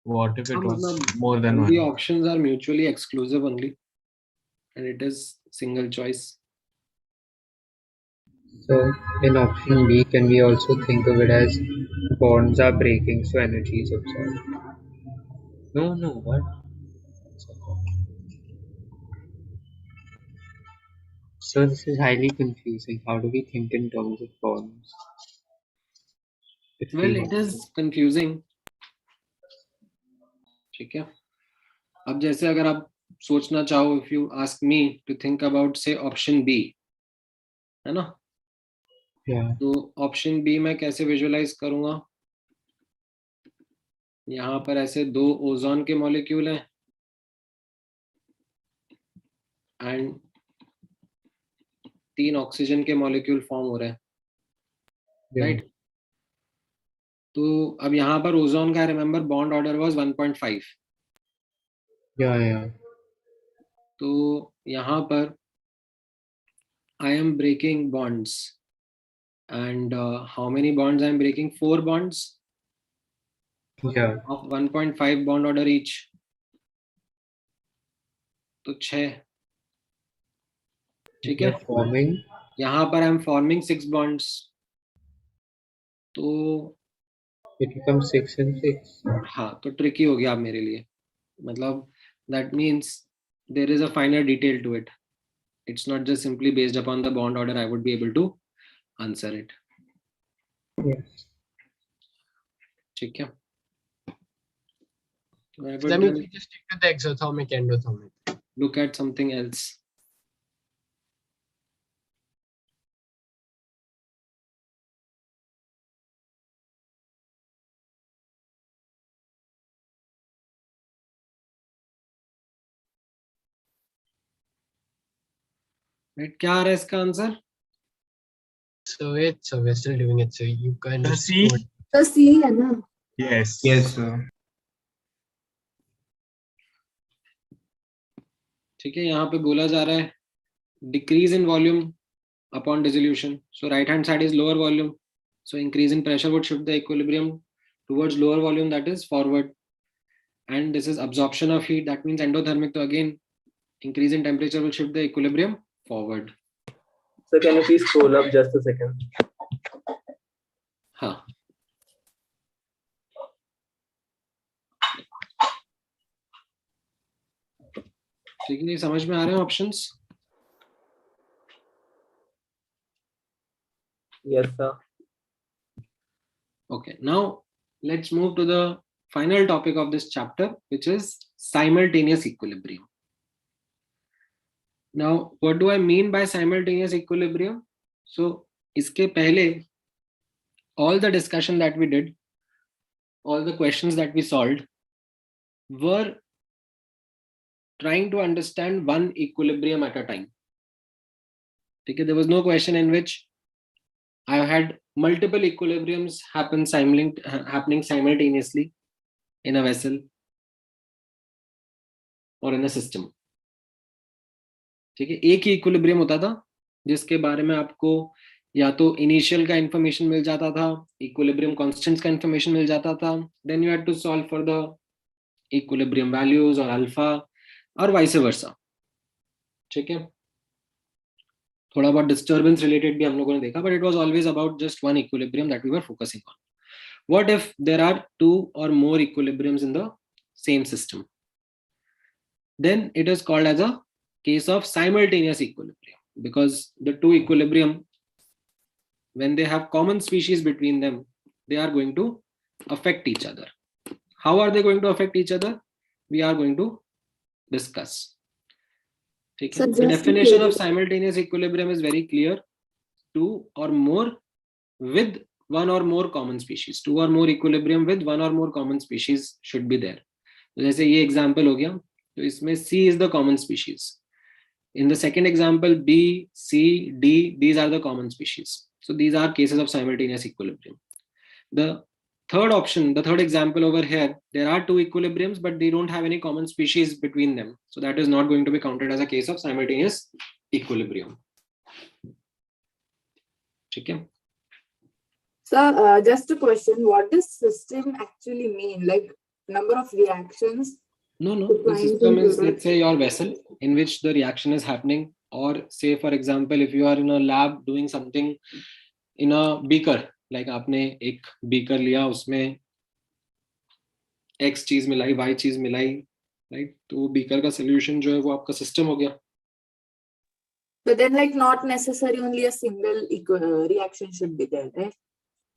What if it was मतलब more than the one? options are mutually exclusive only, and it is single choice. So in option B, can we also think of it as bonds are breaking, so energy is absorbed? No, what? So this is highly confusing. How do we think in terms of bonds? Well, it is confusing. ठीक है. अब जैसे अगर आप सोचना चाहो, if you ask me to think about say option B, है ना? Yeah. तो option B मैं कैसे visualize करूँगा? यहाँ पर ऐसे 2 ओजोन के मॉलिक्यूल हैं एंड 3 ऑक्सीजन के मॉलिक्यूल फॉर्म हो रहे हैं, राइट? तो अब यहाँ पर ओजोन का remember bond order was 1.5. Yeah. तो यहाँ पर I am breaking bonds, and how many bonds I am breaking? 4 bonds. Yeah. Of 1.5 bond order each. तो 6. ठीक है. Forming. यहाँ पर I am forming 6 bonds. तो it becomes 6 and 6. हाँ, तो tricky हो गया अब मेरे लिए. मतलब that means there is a finer detail to it. It's not just simply based upon the bond order I would be able to answer it. Yes. ठीक है. So that means we just stick to the exothermic endothermic. Look at something else. Right, क्या आ रहा है इसका answer? So we're still doing it. So you can just C. तो C है ना? Yes. Yes, sir. ठीक है. यहाँ पे बोला जा रहा है decrease in volume upon dissolution. So right hand side is lower volume. So increase in pressure would shift the equilibrium towards lower volume, that is forward. And this is absorption of heat. That means endothermic. So again, increase in temperature will shift the equilibrium forward. So can you please scroll up just a second? हाँ. ठीक है. समझ में आ रहे हैं options? Yes, sir. Okay, now let's move to the final topic of this chapter, which is simultaneous equilibrium. Now, what do I mean by simultaneous equilibrium? So, iske pehle, all the discussion that we did, all the questions that we solved were trying to understand one equilibrium at a time. Okay, there was no question in which I had multiple equilibriums happening simultaneously. in a vessel or in a system. ठीक है, एक ही equilibrium होता था जिसके बारे में आपको या तो इनिशियल का इंफॉर्मेशन मिल जाता था, इक्विलिब्रियम कांस्टेंट्स का इंफॉर्मेशन मिल जाता था, then you had to solve for the equilibrium values और अल्फा और वाइस वर्सा. ठीक है, थोड़ा बहुत डिस्टर्बेंस रिलेटेड भी हम लोगों ने देखा, but it was always about just one equilibrium that we were focusing on. What if there are two or more equilibriums in the same system? Then it is called as a case of simultaneous equilibrium, because the two equilibrium, when they have common species between them, they are going to affect each other. How are they going to affect each other? We are going to discuss. Okay. So The just definition of to- simultaneous equilibrium is very clear. Two or more with one or more common species. Two or more equilibrium with one or more common species should be there. जैसे ये example हो गया, तो इसमें C is the common species. In the second example, B, C, D, these are the common species. So these are cases of simultaneous equilibrium. The third option, the third example over here, there are two equilibriums, but they don't have any common species between them. So that is not going to be counted as a case of simultaneous equilibrium. Okay. So, just a question, what does system actually mean? Like number of reactions? No. The The client system is, included. let's say, your vessel in which the reaction is happening. Or say, for example, if you are in a lab doing something in a beaker, like आपने एक beaker लिया, उसमें X चीज मिलाई, Y चीज मिलाई, right? तो beaker का solution जो है वो आपका system हो गया. But then, like, not necessarily only a single reaction should be there, right?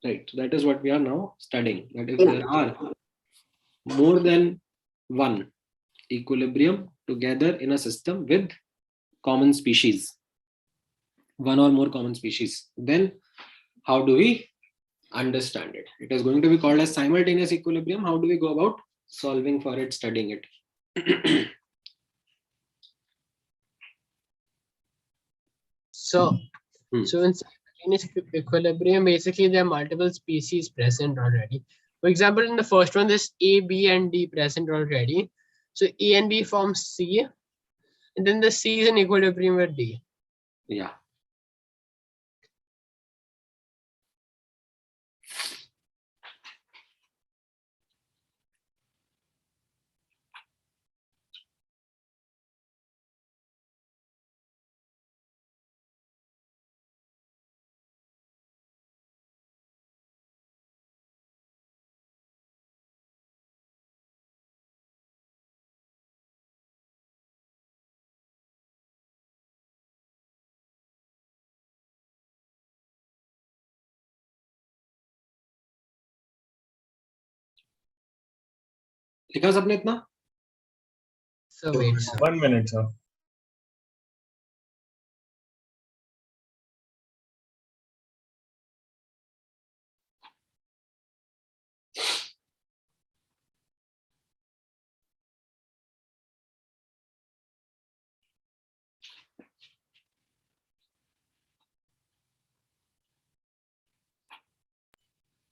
Right. That is what we are now studying. That if Yeah. there are more than one equilibrium together in a system with common species, one or more common species, then how do we understand it? It is going to be called as simultaneous equilibrium. How do we go about solving for it, studying it? So in simultaneous equilibrium, basically there are multiple species present already. For example, in the first one, there's A, B, and D present already. So A and B form C, and then the C is in equilibrium with D. Yeah. लिखा सबने इतना? So wait, sir. 1 minute, sir.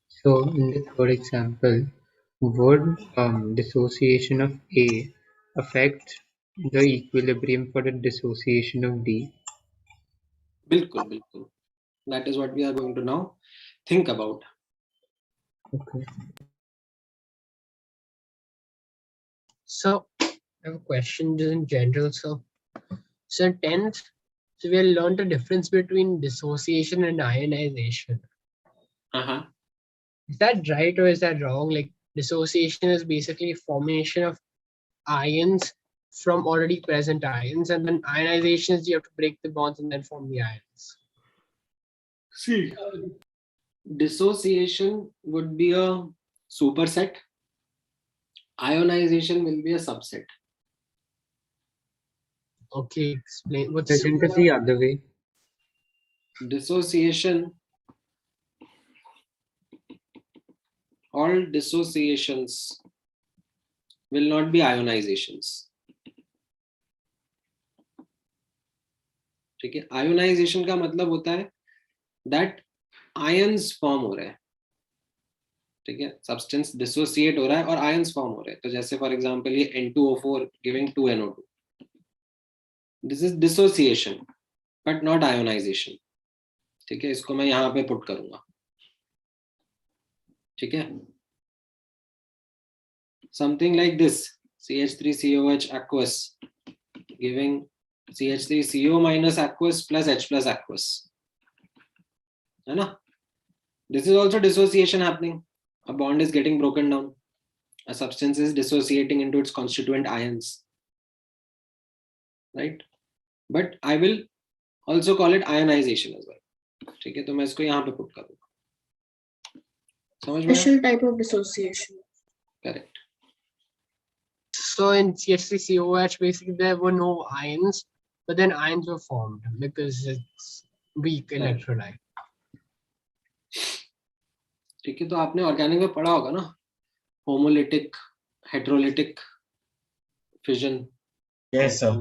So in the third example, would dissociation of A affect the equilibrium for the dissociation of D? बिल्कुल. That is what we are going to now think about. Okay. So I have a question just in general. So in 10th, so we have learned the difference between dissociation and ionization. Is that right or is that wrong? Like dissociation is basically formation of ions from already present ions, and then ionization is you have to break the bonds and then form the ions. See, dissociation would be a superset. Ionization will be a subset. Okay, explain what's Isn't it the other way? Dissociation, all dissociations will not be ionizations. ठीक है, ionisation का मतलब होता है that ions form हो रहे हैं. ठीक है, सब्सटेंस डिसोसिएट हो रहा है और आयंस फॉर्म हो रहे हैं. तो जैसे फॉर एग्जांपल ये N2O4 giving 2NO2, this is dissociation but not ionisation. ठीक है, इसको मैं यहाँ पे पुट करूंगा. ठीक है, something like this, CH3COH aqueous giving CH3CO minus aqueous plus H plus aqueous, है ना? This is also dissociation happening. A bond is getting broken down. A substance is dissociating into its constituent ions, right? But I will also call it ionization as well. ठीक है, तो मैं इसको यहाँ पे put करूँगा. समझ में? Special type of dissociation. Correct. So in CH3COH, basically there were no ions, but then ions were formed because it's weak electrolyte. ठीक है, तो आपने ऑर्गेनिक में पढ़ा होगा ना, homolytic, heterolytic fission. Yes, sir.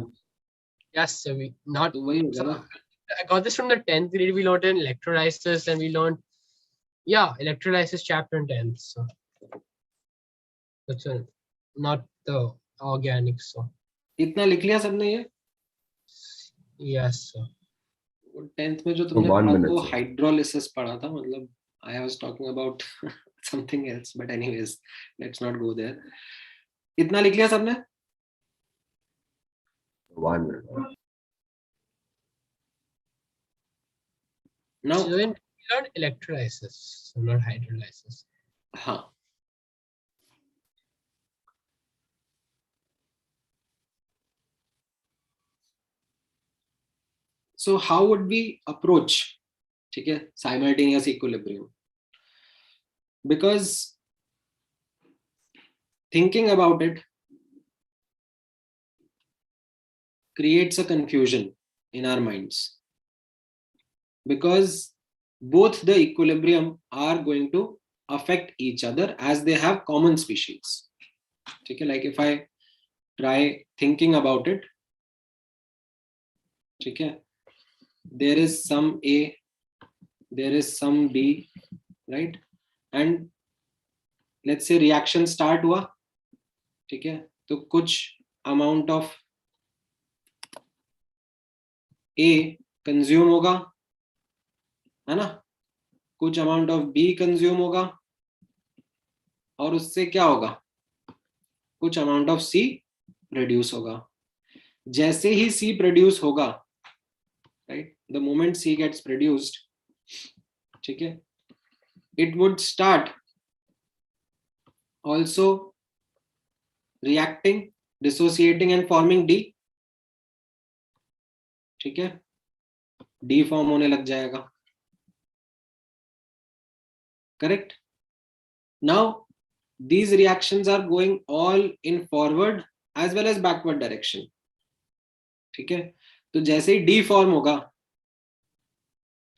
Yes, so we not. तो वही होगा So ना. I got this from the 10th grade. We learned in electrolysis, and we learned, yeah, electrolysis chapter in 10th. So that's not the organic. So इतना लिख लिया सबने ये? yes, sir. 10th में जो तुमने 1 पढ़ा minute, वो sir. हाइड्रोलिसिस पढ़ा था, मतलब I was talking about something else, but anyways, let's not go there. इतना लिख लिया सबने? 1 minute. Now, So then we learned electrolysis, so not hydrolysis. हाँ. So how would we approach, ठीक है, simultaneous equilibrium? Because thinking about it creates a confusion in our minds, because both the equilibrium are going to affect each other as they have common species. ठीक है, like if I try thinking about it, ठीक है, there is some A, there is some B, right? And let's say reaction start हुआ, ठीक है, तो कुछ amount of A consume होगा, है ना, कुछ amount of B consume होगा, और उससे क्या होगा, कुछ amount of C produce होगा. जैसे ही C produce होगा, right, the moment C gets produced, ठीक है, it would start also reacting, dissociating and forming D. ठीक है, D form होने लग जाएगा. Correct? Now these reactions are going all in forward as well as backward direction. ठीक है, तो जैसे ही D form होगा,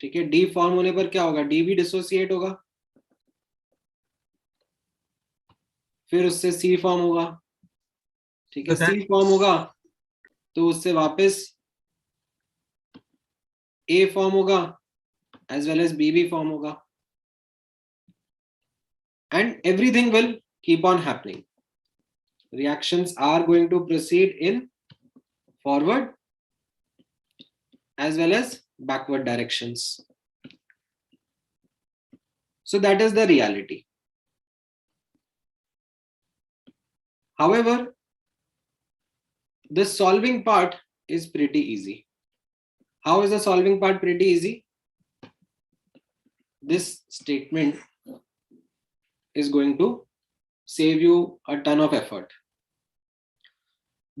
ठीक है, D form होने पर क्या होगा, D भी dissociate होगा, फिर उससे C form होगा. ठीक है, C form होगा तो उससे वापस A form होगा as well as B भी form होगा, and everything will keep on happening. Reactions are going to proceed in forward as well as backward directions. So that is the reality. However, the solving part is pretty easy. How is the solving part pretty easy? This statement is going to save you a ton of effort.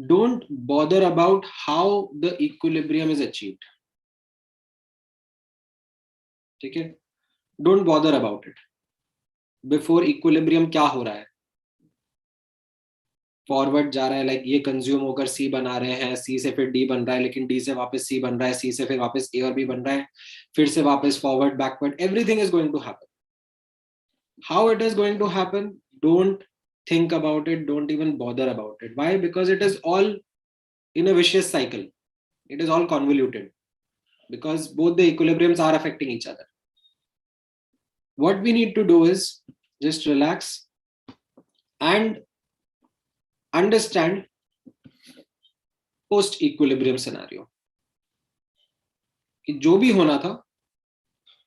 Don't bother about how the equilibrium is achieved. ठीक है, don't bother about it. Before equilibrium क्या हो रहा है? Forward जा रहा है, like ये कंज्यूम होकर सी बना रहे हैं, सी से फिर डी बन रहा है, लेकिन डी से वापस सी बन रहा है, सी से फिर वापस ए और बी बन रहा है, फिर से वापस forward backward, everything is going to happen. How it is going to happen, don't think about it, don't even bother about it. Why? Because it is all in a vicious cycle. It is all convoluted because both the equilibriums are affecting each other. What we need to do is just relax and understand post equilibrium scenario कि जो भी होना था,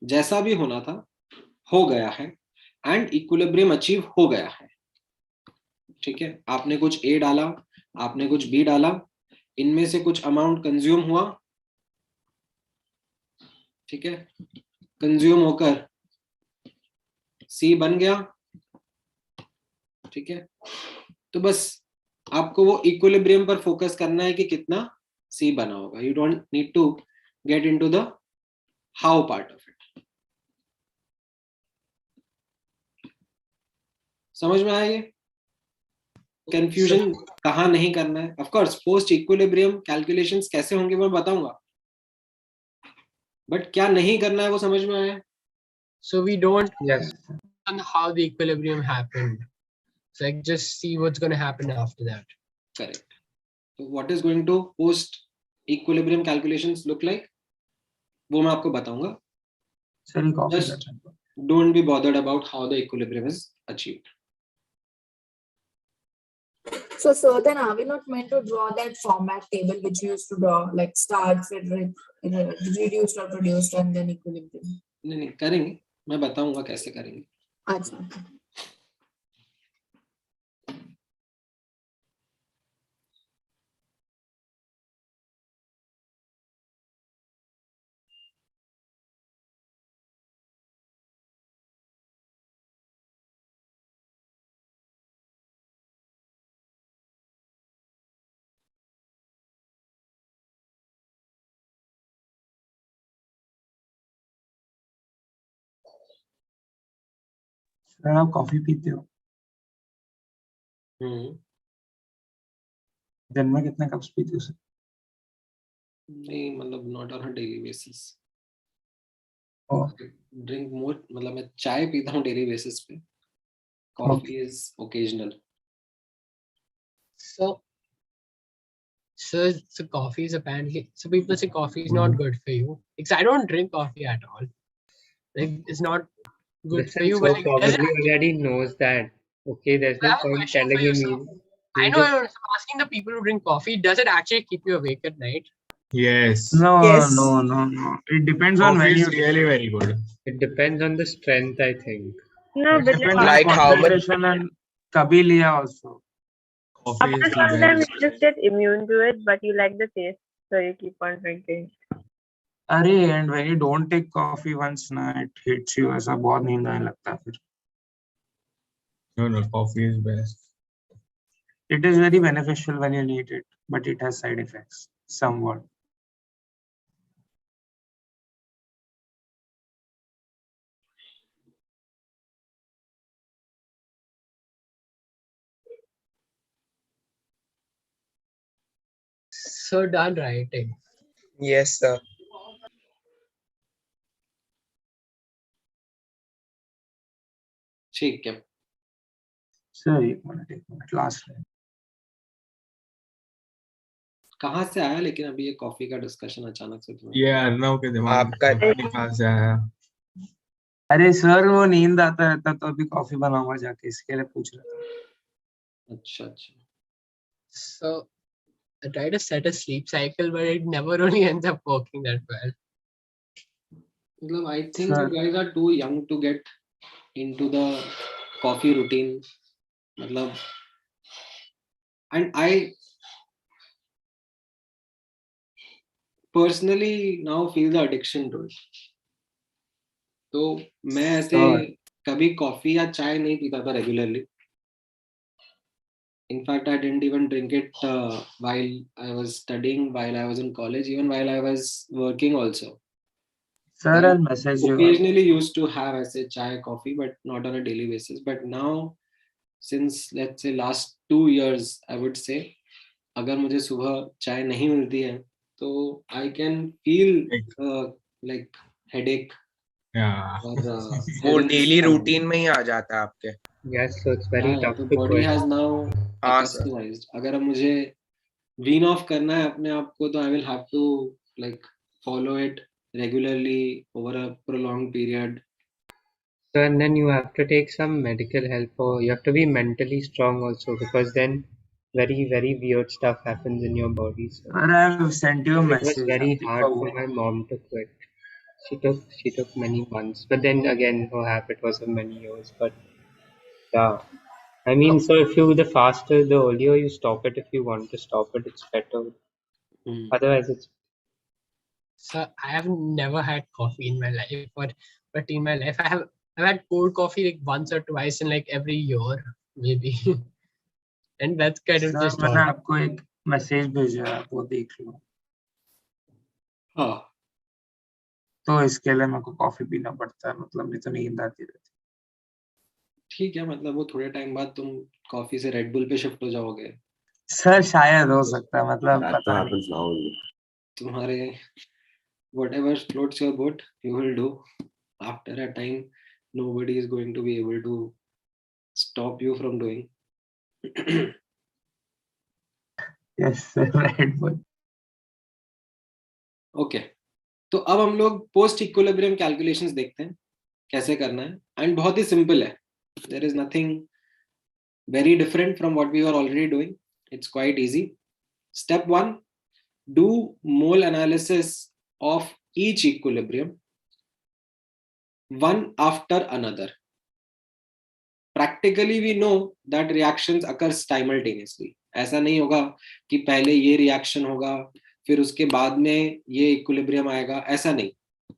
जैसा भी होना था, हो गया है एंड इक्विलिब्रियम अचीव हो गया है. ठीक है, आपने कुछ A डाला, आपने कुछ B डाला, इनमें से कुछ अमाउंट कंज्यूम हुआ. ठीक है, कंज्यूम होकर C बन गया. ठीक है, तो बस आपको वो इक्विलिब्रियम पर फोकस करना है कि कितना C बना होगा. You don't need to get into the how part of it. समझ में आया? ये कंफ्यूजन कहाँ नहीं करना है. Of course post equilibrium calculations कैसे होंगे मैं बताऊंगा, बट क्या नहीं करना है वो समझ में आया. So we don't Yes. on how the equilibrium happened. So like just see what's going to happen after that. Correct. So what is going to post equilibrium calculations look like? वो मैं आपको बताऊंगा. Just don't be bothered about how the equilibrium is achieved. So then are we not meant to draw that format table which we used to draw, like start, reduced or produced and then equilibrium? नहीं करेंगे, मैं बताऊंगा कैसे करेंगे. अच्छा. Sir आप coffee पीते हो? दिन में कितने कप्स पीते हो सर? नहीं मतलब not on a daily basis. Drink more, मतलब मैं चाय पीता हूँ डेली बेसिस पे. Coffee is occasional. So coffee is apparently, so people say coffee is not good for you. Because I don't drink coffee at all. Like it's not good for Listen, you. so But like, does it probably already knows that. Okay, there's I no have a point question for telling you, him. sir. I know, I'm asking the people who drink coffee, does it actually keep you awake at night? Yes. No, Yes. no. It depends on when Coffee you is really very good. It depends on the strength, I think. No, It but depends like how much. concentration and kabhi liya also. Coffee is the Sometimes best. you just get immune to it, but you like the taste, so you keep on drinking. अरे and when you don't take coffee once ना it hits you ऐसा बहुत नींद आने लगता है फिर. No, coffee is best. It is very beneficial when you need it, but it has side effects somewhat. So done writing. Yes, sir. ठीक है. Sir, एक मिनट last line. कहाँ से आया लेकिन अभी ये कॉफी का डिस्कशन अचानक से तुम्हें? ये अर्नव के दिमाग में आपका पता नहीं कहाँ से आया. अरे सर वो नींद आता रहता तो अभी कॉफी बनाऊंगा जाके, इसके लिए पूछ रहा था. अच्छा अच्छा. So I try to set a sleep cycle, but it never really ends up working that well. मतलब I think Sir. you guys are too young to get into the coffee routine. मतलब and I personally now feel the addiction to it. तो मैं ऐसे कभी coffee या चाय नहीं पीता था regularly. In fact, I didn't even drink it while I was studying, while I was in college, even while I was working also. Sir, I I'll message you. occasionally used to have ऐसे chai, coffee, but not on a daily basis. But now, since let's say last 2 years, I would say, अगर मुझे सुबह चाय नहीं मिलती है, तो I can feel like headache. Yeah. वो डेली रूटीन में ही आ जाता है आपके. Yes, so it's very tough तो to body quit. has now customized. अगर अब मुझे wean off करना है अपने आप को, तो I will have to like follow it regularly over a prolonged period. So and then you have to take some medical help, or you have to be mentally strong also, because then very weird stuff happens in your body. So Sir, I have sent you a it was message. very Nothing hard for for what? my mom to quit. She took many months, but then again her habit was of many years. But yeah, I mean, so if you the earlier you stop it, if you want to stop it, it's better. Otherwise, it's So I have never had coffee in my life, but in my life I've had cold coffee like once or twice in like every year maybe, and that's kind of sir just मैंने all. आपको एक message भेजा है, आप वो देख लो. हाँ तो इसके लिए मेरे को कॉफी पीना पड़ता है, मतलब नहीं तो नींद आती रहती. ठीक है, मतलब वो थोड़े टाइम बाद तुम कॉफी से रेड बुल पे शिफ्ट हो जाओगे. सर शायद हो सकता है, मतलब That पता नहीं. happens now only. तुम्हारे whatever floats your boat, you will do. After a time, nobody is going to be able to stop you from doing. Yes sir, right boy. Okay, तो अब हम लोग पोस्ट इक्विलिब्रियम कैलकुलेशंस देखते हैं कैसे करना है, एंड बहुत ही सिंपल है. There is nothing very different from what we are already doing. It's quite easy. Step 1, do mole analysis of each equilibrium one after another. Practically we know that reactions occur simultaneously. ऐसा नहीं होगा कि पहले ये reaction होगा फिर उसके बाद में ये इक्विलिब्रियम आएगा, ऐसा नहीं.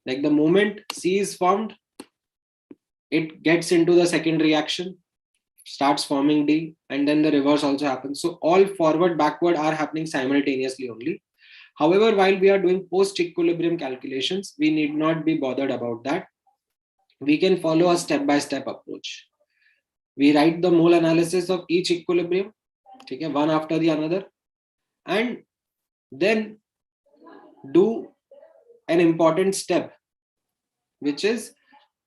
Like the moment C is formed, it gets into the second reaction, starts forming D, and then the reverse also happens. So all forward backward are happening simultaneously only. However, while we are doing post-equilibrium calculations, we need not be bothered about that. We can follow a step-by-step approach. We write the mole analysis of each equilibrium, okay, one after the another, and then do an important step, which is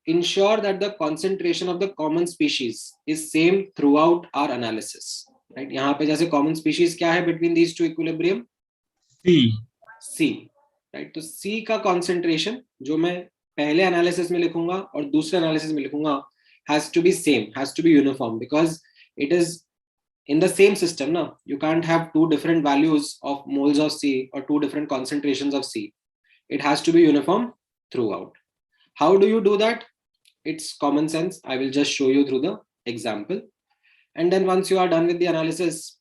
ensure that the concentration of the common species is same throughout our analysis. Right? यहाँ पे जैसे common species क्या है between these two equilibrium? C, right? तो C का concentration जो मैं पहले analysis में लिखूंगा और दूसरे analysis में लिखूंगा has to be same, has to be uniform, because it is in the same system. Now you can't have two different values of moles of C or two different concentrations of C. It has to be uniform throughout. How do you do that? It's common sense. I will just show you through the example, and then once you are done with the analysis,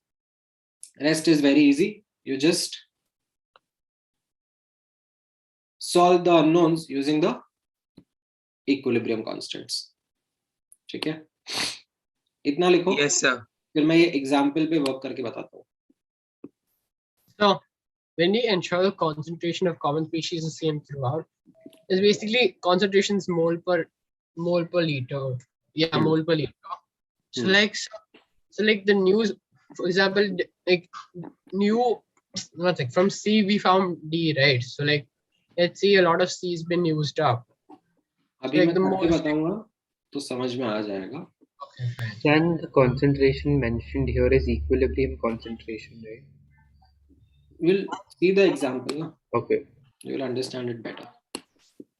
rest is very easy. You just solve the unknowns using the equilibrium constants. ठीक है, इतना लिखो. Yes sir. फिर मैं ये example पे work करके बताता हूँ. So when we ensure the concentration of common species is same throughout, is basically concentrations mole per liter. Yeah, mole per liter. So like the news, for example, like from C we found D, right? So like let's see a lot of C has been used up. अभी मैं करके बताऊंगा तो समझ में आ जाएगा. and the concentration mentioned here is equilibrium concentration, right? We'll see the example, na? Okay. You will understand it better.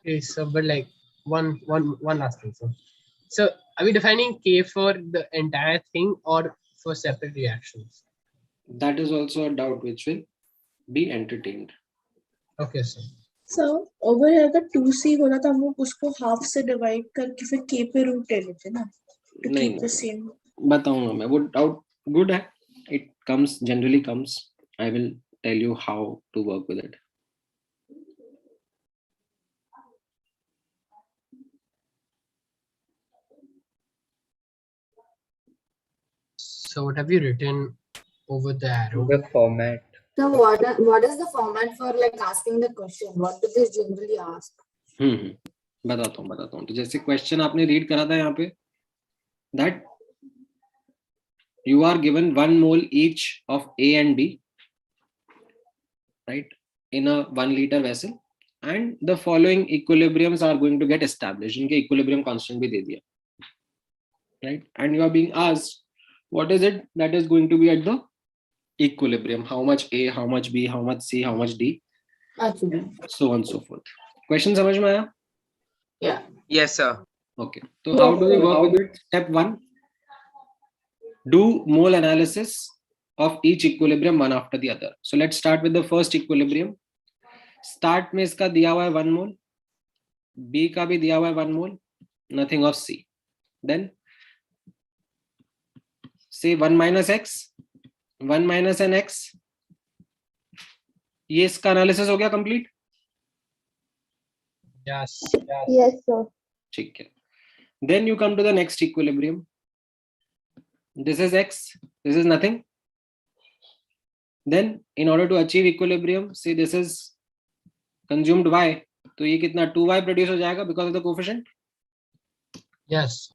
Okay, so but like one last thing. So are we defining K for the entire thing or for separate reactions? That is also a doubt which will be entertained. Okay, sir. So over here अगर 2C होना तो हम लोग उसको half से divide करके फिर K पे root ले लेते ना, to keep the same. बताऊंगा मैं, वो doubt good है. It generally comes. I will tell you how to work with it. So what have you written over the arrow? The format. So what is the format for like asking the question? What do they generally ask? बताता हूँ. तो जैसे question आपने read करा था यहाँ पे, that you are given 1 mole each of A and B, right, in a 1 liter vessel, and the following equilibriums are going to get established. इनके equilibrium constant भी दे दिया, right? And you are being asked what is it that is going to be at the equilibrium, how much A, how much B, how much C, how much D, so on and so forth. Question समझ में आया? Yeah. Yes sir. Okay. So how do we work with it? Step 1. Do mole analysis of each equilibrium one after the other. So let's start with the first equilibrium. Start में इसका दिया हुआ है 1 mole. B का भी दिया हुआ है 1 mole. Nothing of C. Then say 1 minus X, 1 minus an X. ये इसका analysis हो गया complete? Yes. Yes, sir. ठीक है. Then you come to the next equilibrium. This is X, this is nothing. Then in order to achieve equilibrium, say this is consumed Y. तो ये कितना 2Y produce हो जाएगा because of the coefficient? Yes.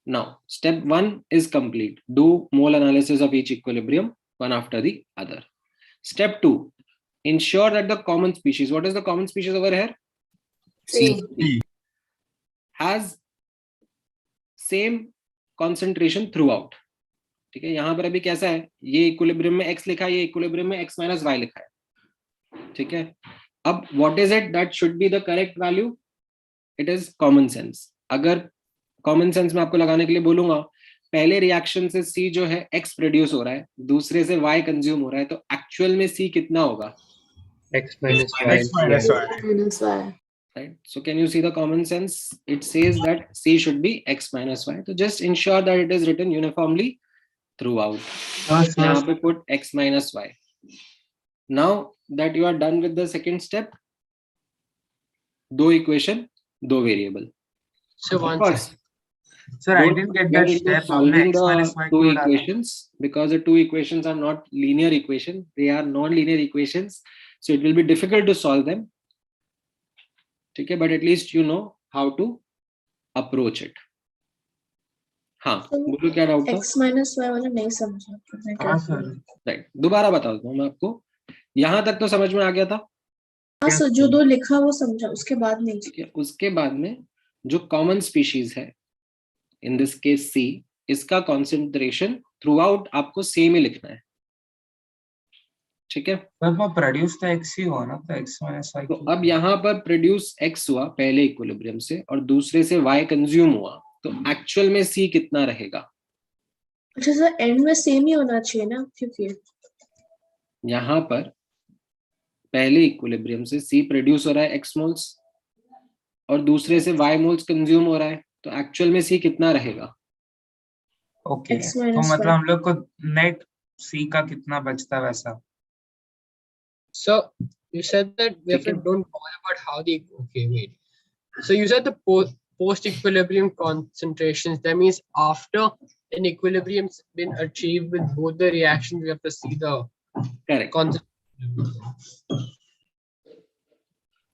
Now, step 1 is complete. Do mole analysis of each equilibrium one after the other. Step 2, ensure that the common species, what is the common species over here? C. Has same concentration throughout. ठीक है, यहाँ पर अभी कैसा है, ये equilibrium में x लिखा है, ये इक्विलिब्रियम में x minus y लिखा है. ठीक है, अब what is it that should be the correct value? It is common sense. अगर common sense में आपको लगाने के लिए बोलूंगा, पहले रिएक्शन से C जो है x प्रोड्यूस हो रहा है, दूसरे से y कंज्यूम हो रहा है, तो एक्चुअल में C कितना होगा? X minus Y. Minus y. Right. So can you see the common sense? It says that C should be x minus y. So just ensure that it is written uniformly throughout. यहाँ पे put x minus y. Now that you are done with the second step, दो equation, दो variable. So Of course, Sir, I didn't get that step. solving X minus the y two क्यों डाला? equations, because the two equations are not linear equation, they are non-linear equations, so it will be difficult to solve them. Okay, but at least you know how to approach it. हाँ, बोलो क्या doubt था? X minus y वाला नहीं समझा तो मैं क्या करूं? राइट, दोबारा बता दूं मैं आपको. यहाँ तक तो समझ में आ गया था. हाँ सर, जो दो लिखा वो समझा, उसके बाद नहीं. ठीक है, उसके बाद में जो कॉमन स्पीशीज है, इन दिस केस C, इसका कॉन्सेंट्रेशन थ्रू आउट आपको सेम ही लिखना है. ठीक है, पर प्रोड्यूस तो x ही हुआ ना, तो x minus y. तो अब यहाँ पर प्रोड्यूस x हुआ पहले इक्विलिब्रियम से और दूसरे से y कंज्यूम हुआ, तो एक्चुअल में C कितना रहेगा? अच्छा सर, एंड में सेम ही होना चाहिए ना, क्योंकि यहाँ पर पहले इक्विलिब्रियम से C प्रोड्यूस हो रहा है x मोल्स और दूसरे से y मोल्स कंज्यूम हो रहा है, तो एक्चुअल में C कितना रहेगा? ओके, तो मतलब हम लोग को नेट C का कितना बचता वैसा. So you said that we have to don't worry about how the wait. So you said the post equilibrium concentrations. That means after an equilibrium's been achieved with both the reactions, we have to see the correct concentration.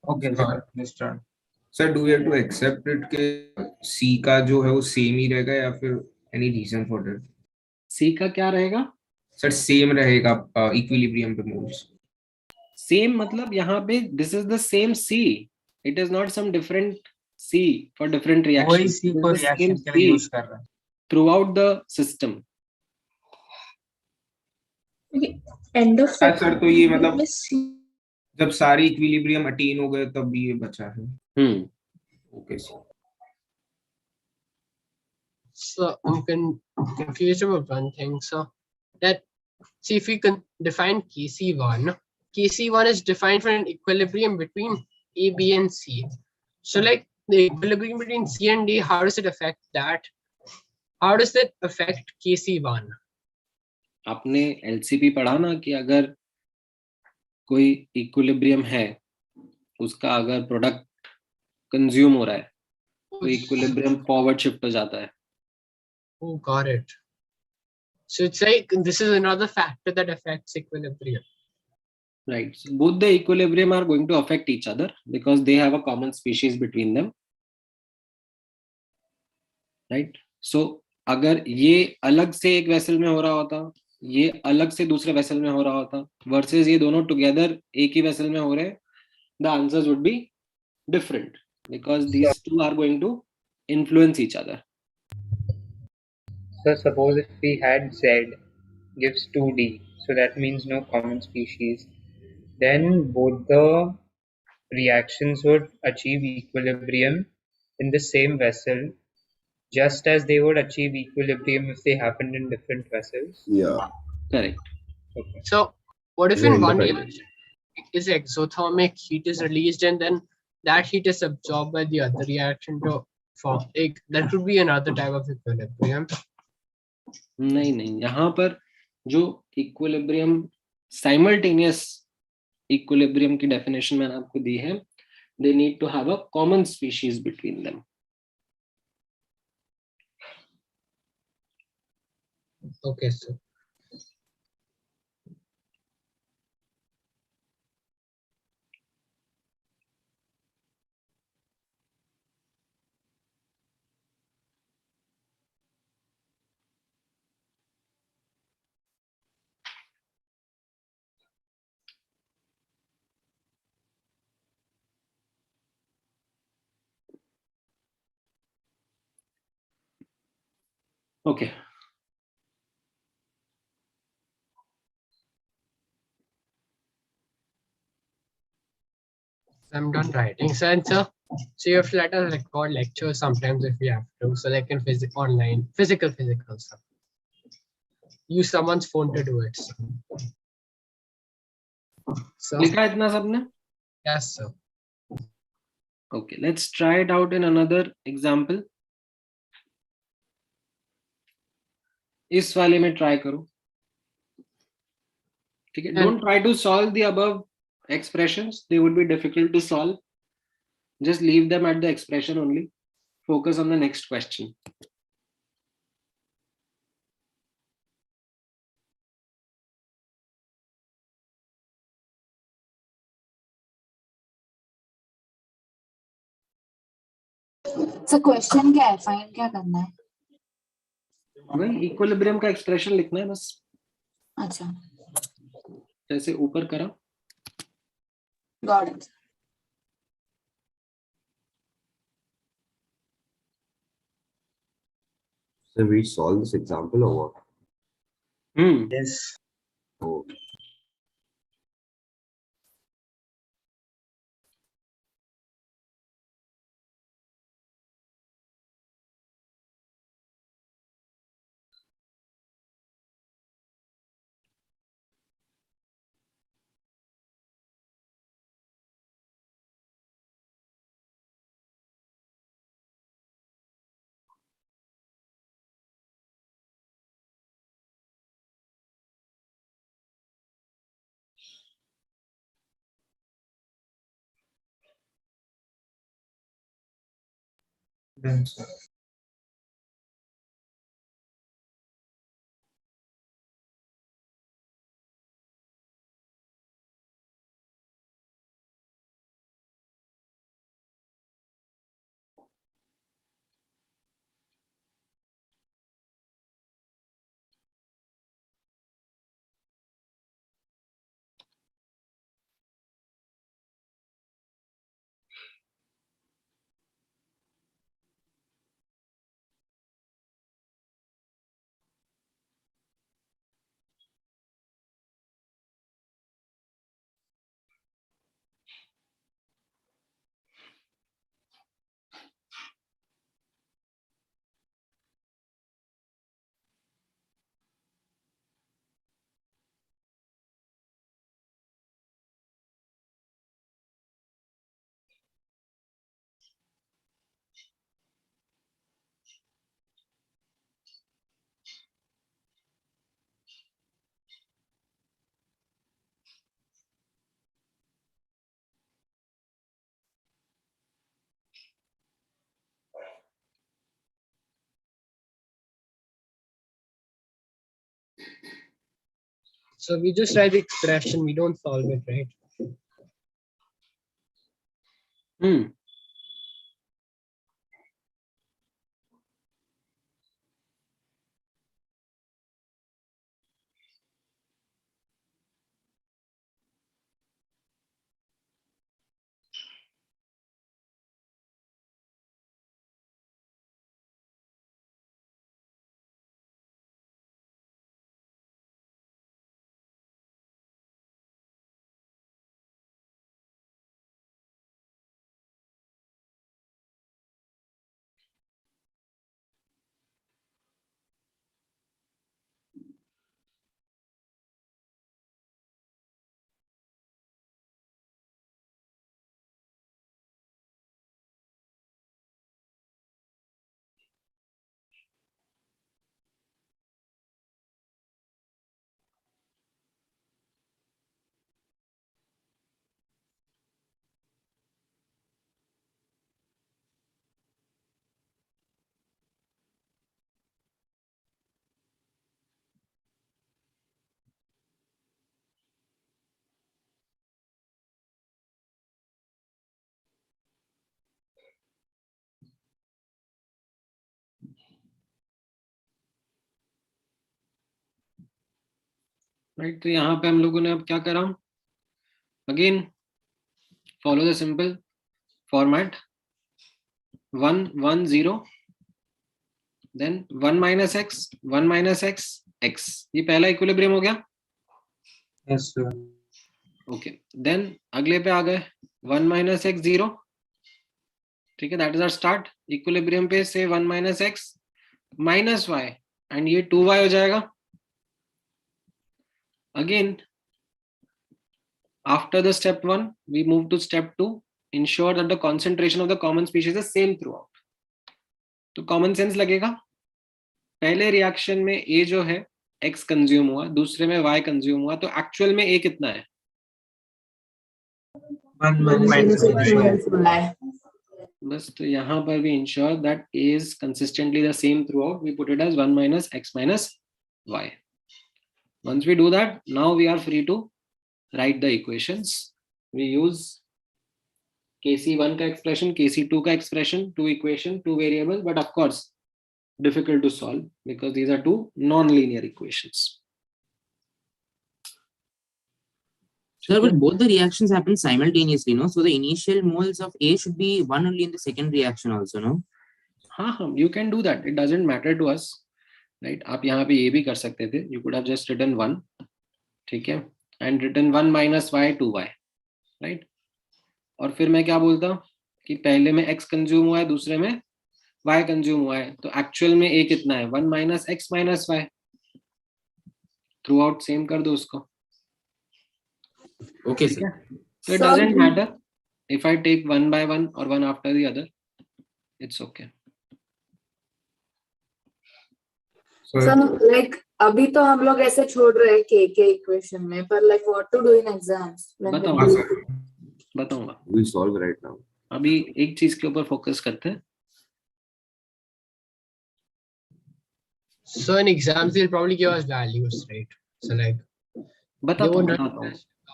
Okay, sir. Understood. Sir, do we have to accept it कि C का जो है वो same ही रहेगा या फिर any reason for that? C का क्या रहेगा? Sir, सेम रहेगा इक्विलिब्रियम पे मोल्स. सेम मतलब यहाँ पे this is the same C. It is not some different C for different reactions. वही C को रिएक्शन के लिए यूज कर रहा है throughout the system. End of sir, तो ये मतलब जब सारे इक्विलिब्रियम अटेन हो गए तब भी ये बचा है. Okay sir. So I'm confused about one thing. So that, see, if we can define KC1, KC1 is defined for an equilibrium between A, B, and C. So like the equilibrium between C and D, how does it affect that? How does that affect KC1? आपने LCP पढ़ा ना कि अगर कोई equilibrium है, उसका अगर product consume हो रहा है, तो इक्विलिब्रियम फॉरवर्ड शिफ्ट हो जाता है. Oh, got it. So it's like this is another factor that affects equilibrium. Right. So both the equilibrium are going to affect each other because they have a common species between them. Right. So अगर ये अलग से एक vessel में हो रहा होता, ये अलग से दूसरे वेसल में हो रहा होता, वर्सेस ये दोनों टुगेदर एक ही वेसल में हो रहे, the answers would be different because these two are going to influence each other. So suppose if we had Z gives 2D, so that means no common species, then both the reactions would achieve equilibrium in the same vessel, just as they would achieve equilibrium if they happened in different vessels? Yeah. Correct. Okay. So what if They're in one independent. reaction is exothermic, heat is released, and then that heat is absorbed by the other reaction to form? Like, that could be another type of equilibrium. नहीं, यहाँ पर जो equilibrium simultaneous equilibrium की definition मैंने आपको दी है, they need to have a common species between them. Okay, so Okay. I'm done writing. So you have to let us record lectures sometimes if we have to. So like in online, physical stuff. Use someone's phone to do it. So लिखा इतना सबने? yes, sir. Okay, let's try it out in another example. इस वाले में try करो. ठीक है? Don't try to solve the above expressions. They would be difficult to solve. Just leave them at the expression only. Focus on the next question. So question क्या है? Find क्या करना है? वही इक्विलिब्रियम का एक्सप्रेशन लिखना है बस. अच्छा. जैसे ऊपर करा. Got it. So we solve this example or what? Yes. Oh. Done, sir. So we just write the expression, we don't solve it, right? Right. तो यहाँ पे हम लोगों ने अब क्या करा, again follow the simple format, 1 1 0, then 1 minus x 1 minus x x, ये पहला इक्विलिब्रियम हो गया। Yes sir. ओके, देन अगले पे आ गए 1 माइनस एक्स 0, ठीक है, that is our start. Equilibrium पे से 1 minus x minus y, and ये 2y हो जाएगा। Again after the step 1 we move to step 2, ensure that the concentration of the common species is same throughout। तो common sense लगेगा, पहले reaction में A जो है X कंज्यूम हुआ, दूसरे में Y कंज्यूम हुआ, तो एक्चुअल में A कितना है? 1 minus बस, तो यहाँ पर भी ensure that A is consistently the same throughout, we put it as 1 minus X minus Y। Once we do that, now we are free to write the equations। we use KC1 का expression, KC2 का expression, two equation, two variable, but of course difficult to solve because these are two non-linear equations। Sir, but both the reactions happen simultaneously, no? So the initial moles of A should be one only in the second reaction also, no? हाँ, you can do that, it doesn't matter to us, right? आप यहाँ पे ये भी कर सकते थे, you could have just written 1, ठीक है, and written 1 minus y 2y, right? और फिर मैं क्या बोलता कि पहले में x कंज्यूम हुआ है, दूसरे में y कंज्यूम हुआ है, तो एक्चुअल में a कितना है? 1 minus x minus y, through out same कर दो उसको। Okay, sir. So it doesn't matter if I take one by one or one after the other, it's okay। So like अभी तो हम लोग ऐसे छोड़ रहे हैं के इक्वेशन में, पर like what to do in exams? बताऊंगा। We solve right now। अभी एक चीज के ऊपर फोकस करते हैं। So in exams they'll probably give us values, right? So like बताता हूँ।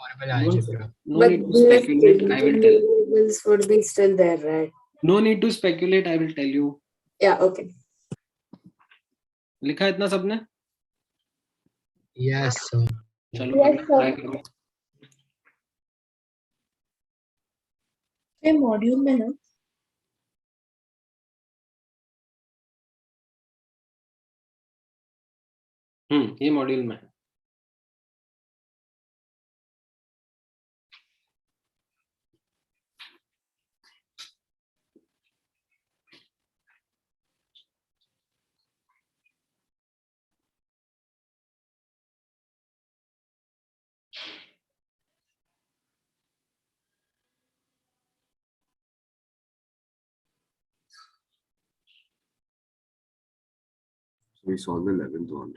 algebra। No need to speculate, I will tell you। Variables would be still there, right? No need to speculate, I will tell you। Yeah, okay। लिखा इतना सबने? Yes sir। चलो try करो। ये module में है? ये मॉड्यूल में है। We solve the 11th one।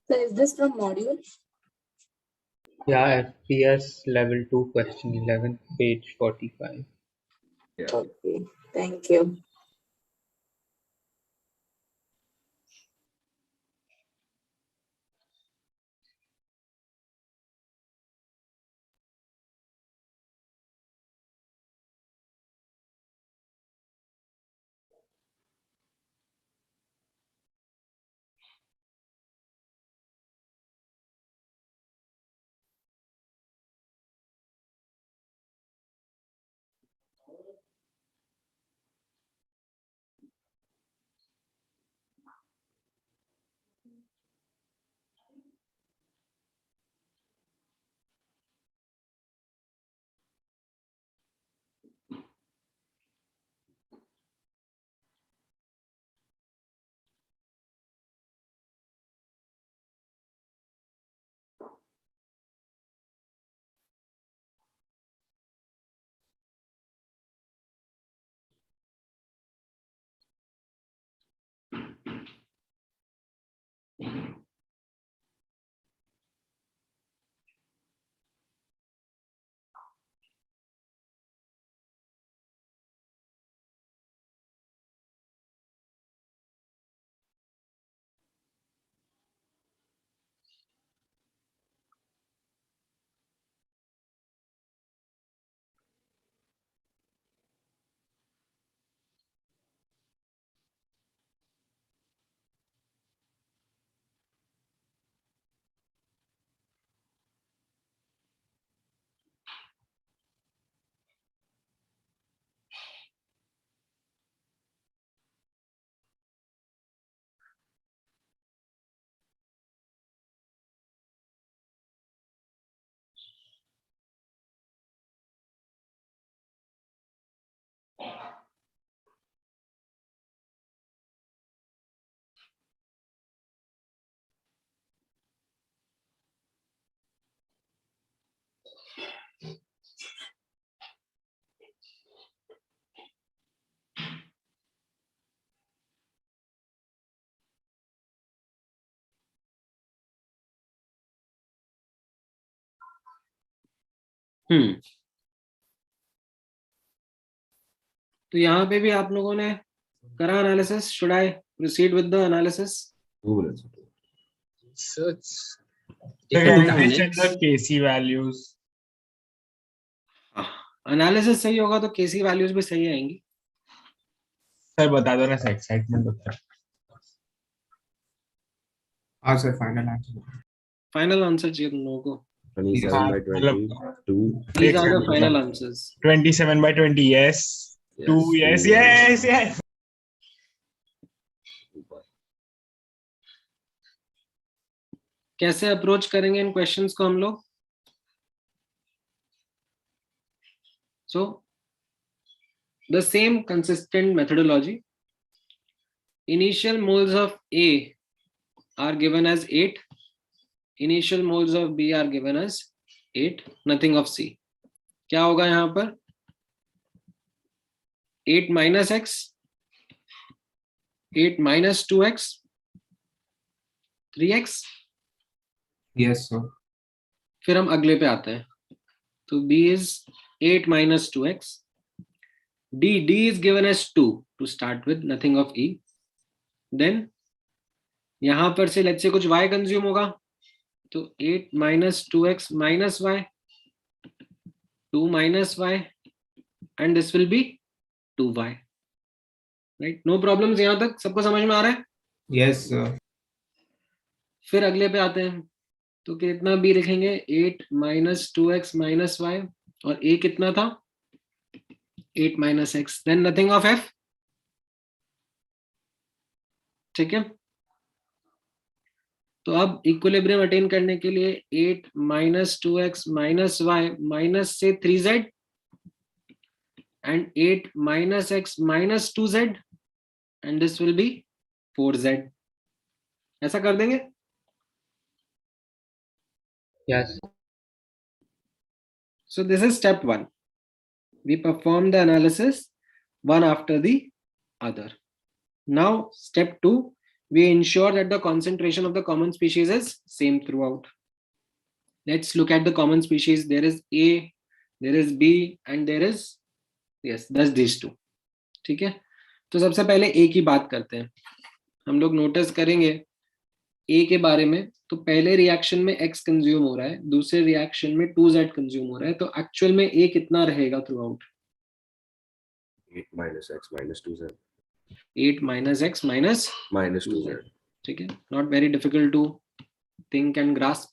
So is this from module? Yeah, FPS level 2, question 11, page 45. Yeah. Okay, thank you. तो यहाँ पे भी आप लोगों ने करा analysis. Should I proceed with the analysis? 2 minutes. So it's So taken can 2 we check minutes. the Kc values? Analysis सही होगा तो केसी वैल्यूज भी सही आएंगी. सर बता दो ना, एक्साइटमेंट होता है. हाँ sir, final answer. Final answer चाहिए तुम लोगों को. 27 by 22. These are the final answers. 27 by 20, yes. 2, yes, yes, yes. कैसे अप्रोच करेंगे इन क्वेश्चंस को हम लोग? So the same consistent methodology. Initial moles of A are given as 8. Initial moles of B are given as 8. Nothing of C. क्या होगा यहाँ पर? 8 minus x, 8 minus 2x, 3x. Yes sir. फिर हम अगले पे आते हैं. तो B is 8 minus 2x. D is given as 2 to start with, nothing of E. Then यहां पर से लेट्स से कुछ y कंज्यूम होगा, तो 8 minus 2x minus y, 2 minus y, and this will be 2y. Right? No problems. यहां तक सबको समझ में आ रहा है? Yes sir. फिर अगले पे आते हैं. तो कितना b लिखेंगे? 8 minus 2x minus y, और a कितना था? 8 minus x. Then nothing of f. ठीक है. तो अब इक्विलिब्रियम अटेन करने के लिए 8 minus 2x minus y minus से 3z and 8 minus x minus 2z and this will be 4z. ऐसा कर देंगे? Yes. So this is step 1. We perform the analysis one after the other. Now step 2, we ensure that the concentration of the common species is same throughout. Let's look at the common species. There is A, there is B, and there is, yes, that's these two. ठीक है, तो सबसे पहले A की बात करते हैं. हम लोग नोटिस करेंगे A के बारे में, तो पहले रिएक्शन में X कंज्यूम हो रहा है, दूसरे रिएक्शन में 2Z कंज्यूम हो रहा है, तो एक्चुअल में A कितना रहेगा through out? 8 minus x minus 2z. 8 minus x minus 2z. ठीक है, not very difficult to think and grasp.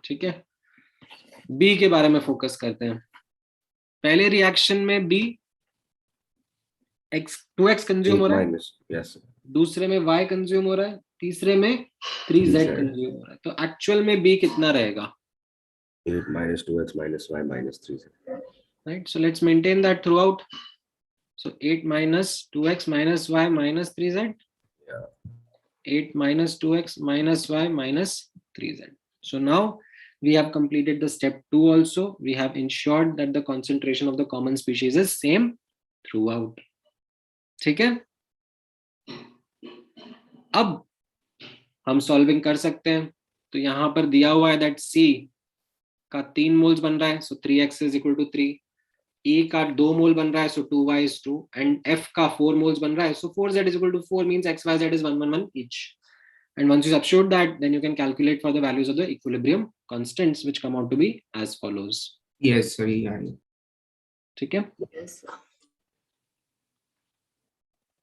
ठीक है, B के बारे में फोकस करते हैं. पहले रिएक्शन में B 2x कंज्यूम हो रहा है, yes. दूसरे में y कंज्यूम हो रहा है, तीसरे में 3z कंज्यूम हो रहा है, तो एक्चुअल में B कितना रहेगा? 8 minus 2x minus y minus 3z. Right, so let's maintain that throughout. So 8 minus 2x minus y minus 3z. Yeah. 8 minus 2x minus y minus 3z. So now we have completed the step 2 also. We have ensured that the concentration of the common species is same throughout. ठीक है, अब हम solving कर सकते हैं. तो यहां पर दिया हुआ है दैट C का 3 मोल्स बन रहा है, सो 3x is equal to 3. A का 2 मोल बन रहा है, सो 2y is 2, and F का 4 मोल्स बन रहा है, सो 4z is equal to 4 means x, y, z is 1, 1, 1 each. And once you substitute that, then you can calculate for the values of the equilibrium constants, which come out to be as follows. Yes, sorry. ठीक है,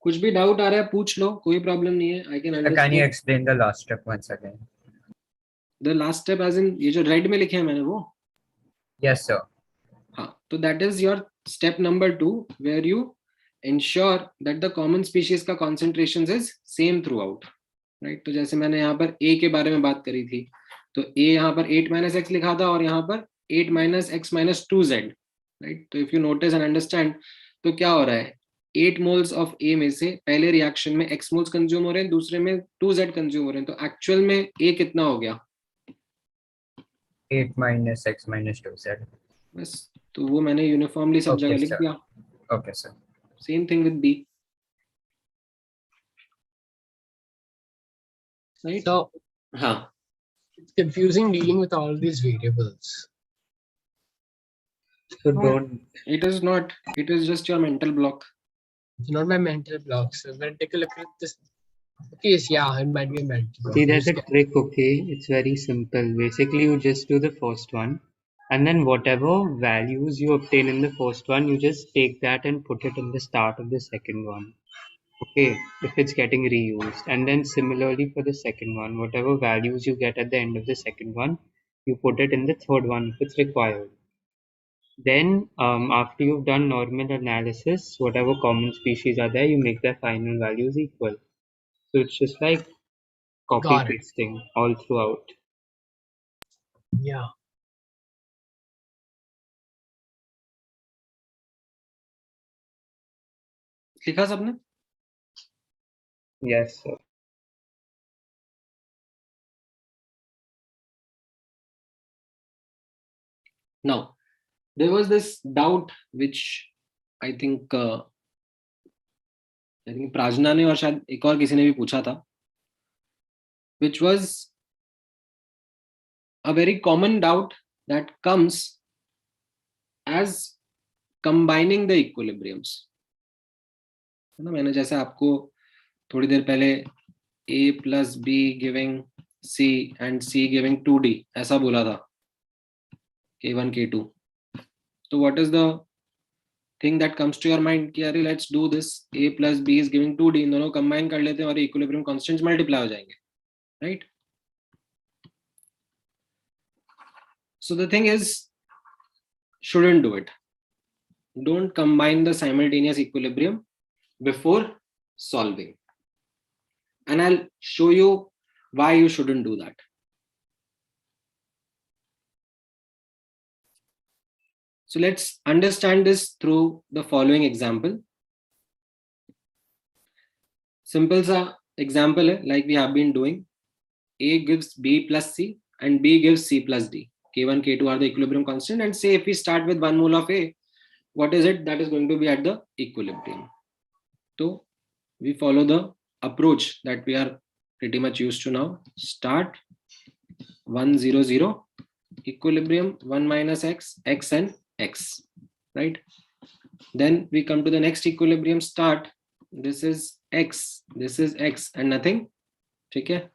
कुछ भी doubt आ रहा है पूछ लो, कोई problem नहीं है. I can understand. Can you explain the last step once again? The last step as in ये जो रेड में लिखे हैं मैंने वो. Yes, sir. हाँ, तो that is your step number 2, where you ensure that the common species का concentrations is same throughout, right? तो जैसे मैंने यहाँ पर A के बारे में बात करी थी, तो A यहाँ पर 8 minus x लिखा था और यहाँ पर 8 minus x minus 2z, right? तो if you notice and understand, तो क्या हो रहा है, 8 moles of A में से पहले रिएक्शन में x moles कंज्यूम हो रहे हैं, दूसरे में 2z कंज्यूम हो रहे हैं, तो एक्चुअल में A कितना हो गया? 8 minus x minus 2z. बस, तो वो मैंने यूनिफॉर्मली सब जगह लिख दिया. Okay, sir. Same thing with B. Right? So, हाँ, it's confusing dealing with all these variables. So don't. It is not. It is just your mental block. It's not my mental blocks. So when I take a look at this, okay, yes, yeah, it might be a mental block. See, there's a trick, okay? It's very simple. Basically, you just do the first one, and then whatever values you obtain in the first one, you just take that and put it in the start of the second one. Okay, if it's getting reused. And then similarly for the second one, whatever values you get at the end of the second one, you put it in the third one if it's required. Then after you've done normal analysis, whatever common species are there, you make their final values equal. So it's just like copy Got it. pasting all throughout. Yeah. लिखा सबने? Yes, sir. Now, there was this doubt which I think प्राजना ने और शायद एक और किसी ने भी पूछा था, which was a very common doubt that comes as combining the equilibriums. है ना, मैंने जैसे आपको थोड़ी देर पहले A plus B giving C and C giving 2D ऐसा बोला था, K1 K2. So what is the thing that comes to your mind कि अरे let's do this, A plus B is giving 2D, इन दोनों combine कर लेते हैं और equilibrium constants multiply हो जाएंगे, right? So the thing is, shouldn't do it. Don't combine the simultaneous equilibrium before solving. And I'll show you why you shouldn't do that. So let's understand this through the following example. Simple sa example hai, like we have been doing. A gives B plus C and B gives C plus D. K1, K2 are the equilibrium constant, and say if we start with 1 mole of A, what is it that is going to be at the equilibrium? So we follow the approach that we are pretty much used to now. Start 1 0 0 equilibrium 1 minus x, x and x, right? Then we come to the next equilibrium start. This is x and nothing. Okay.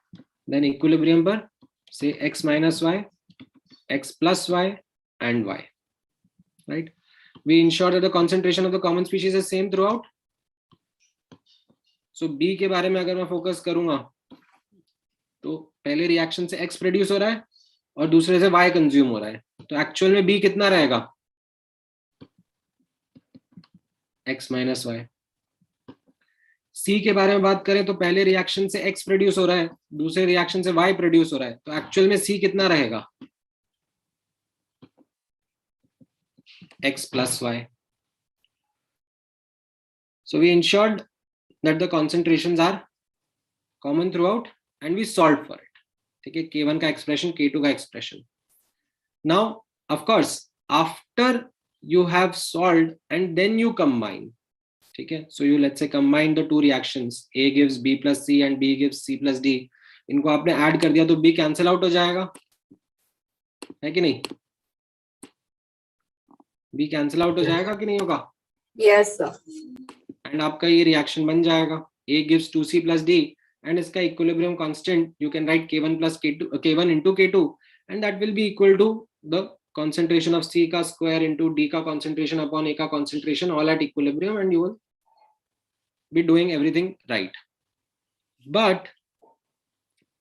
Then equilibrium पर say x minus y, x plus y and y, right? We ensure that the concentration of the common species is same throughout. So B के बारे में अगर मैं focus करूंगा तो पहले reaction से x प्रोड्यूस हो रहा है और दूसरे से y कंज्यूम हो रहा है, तो एक्चुअल में B कितना रहेगा? x minus y. C के बारे में बात करें तो पहले रिएक्शन से x प्रोड्यूस हो रहा है, दूसरे रिएक्शन से y प्रोड्यूस हो रहा है, तो एक्चुअल में C कितना रहेगा? x plus y. So we ensured that the concentrations are common throughout and we solved for it. ठीक है, K1 का expression, K2 का expression. Now, of course, after you have solved and then you combine. ठीक है, so you let's say combine the two reactions. A gives B plus C and B gives C plus D. इनको आपने add कर दिया तो B cancel out हो जाएगा, है कि नहीं? B cancel out हो जाएगा कि नहीं होगा? Yes, sir. And आपका ये reaction बन जाएगा. A gives 2C plus D and इसका equilibrium constant you can write K1 plus K2, K1 into K2, and that will be equal to the concentration of C का square into D का concentration upon A का concentration, all at equilibrium, and you will be doing everything right. But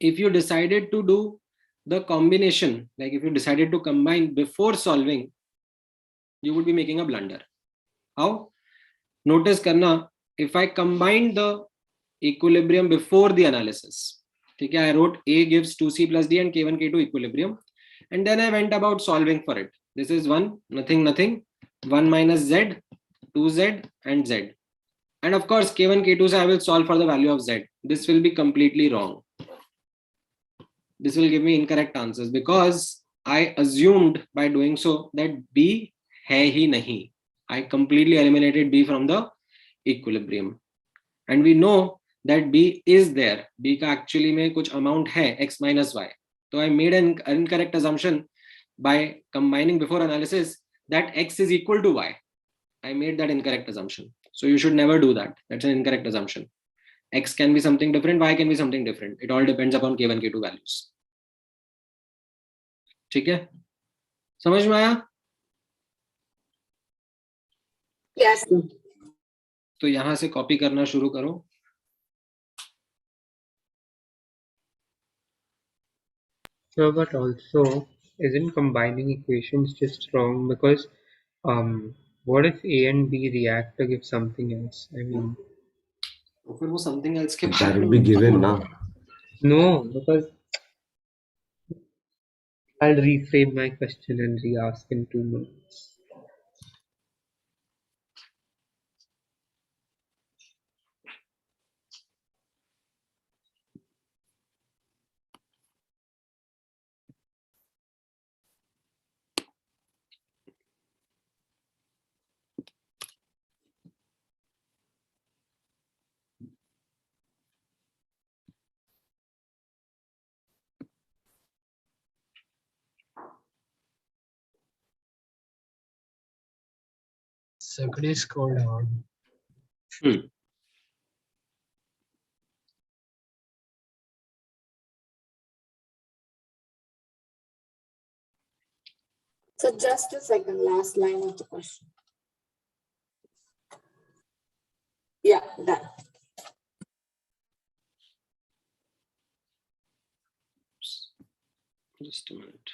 if you decided to do the combination, like if you decided to combine before solving, you would be making a blunder. How? Notice karna, if I combine the equilibrium before the analysis, okay, I wrote A gives 2C plus D and K1 K2 equilibrium, and then I went about solving for it. This is 1, nothing, 1 minus Z, 2Z and Z. And of course, K1 K2, so I will solve for the value of Z. This will be completely wrong. This will give me incorrect answers because I assumed by doing so that B hai hi nahi. I completely eliminated B from the equilibrium. And we know that B is there. B ka actually mein kuch amount hai, x minus y. So I made an incorrect assumption by combining before analysis that x is equal to y. I made that incorrect assumption. So you should never do that. That's an incorrect assumption. X can be something different, y can be something different. It all depends upon K1, K2 values. ठीक है, समझ में आया? Yes. तो यहां से copy करना शुरू करो. So, but also, isn't combining equations just wrong? Because what if A and B react to give something else? I mean, तो फिर वो something else के That will be given now. no, because I'll reframe my question and re-ask in 2 minutes. So could you scroll down? So just a second, last line of the question. Yeah, done. Just a minute.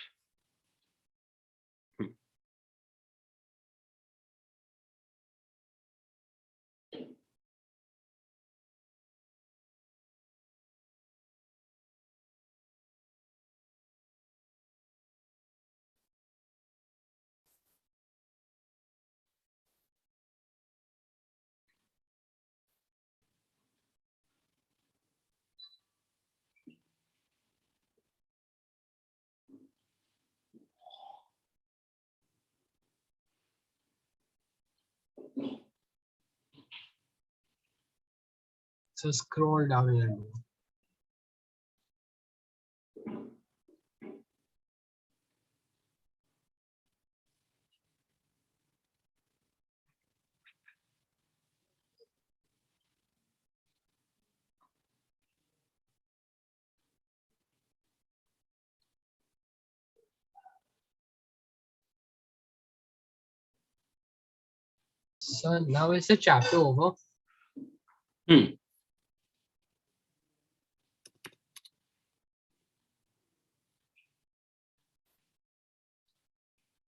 So scroll down here. So now is the chapter over?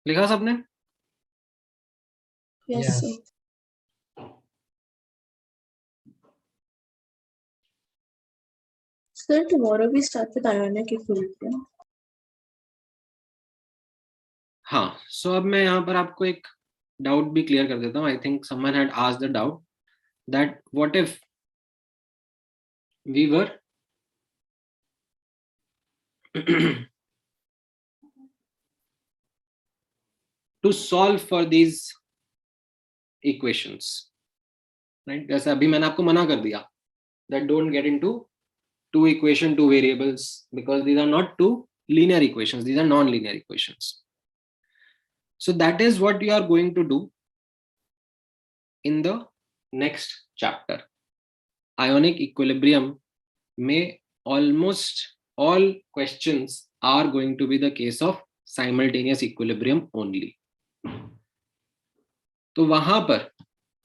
लिखा सबने? Yes, sir. Sir, tomorrow we start with Ionic Equilibrium. हाँ, सो अब मैं यहाँ पर आपको एक doubt भी क्लियर कर देता हूँ. I think someone had asked the doubt that what if we were to solve for these equations, right? जैसे अभी मैंने आपको मना कर दिया that don't get into two equation, two variables, because these are not two linear equations, these are non-linear equations. So that is what you are going to do in the next chapter. Ionic equilibrium may almost all questions are going to be the case of simultaneous equilibrium only. तो वहां पर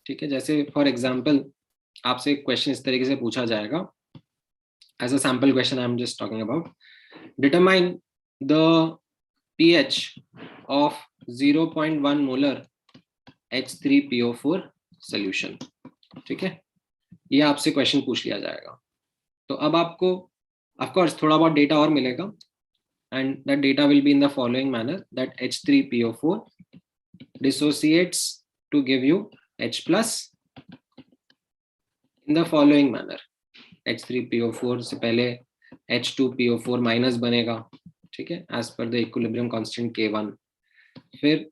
ठीक है, जैसे for example आपसे एक question इस तरीके से पूछा जाएगा, as a sample question I am just talking about, determine the pH of 0.1 molar H3PO4 solution. ठीक है, ये आपसे क्वेश्चन पूछ लिया जाएगा. तो अब आपको ऑफ कोर्स थोड़ा बहुत डेटा और मिलेगा, and that data will be in the following manner, that H3PO4 dissociates to give you H plus in the following manner. H3PO4 से पहले H2PO4 माइनस बनेगा, ठीक है, as per the equilibrium constant K1. फिर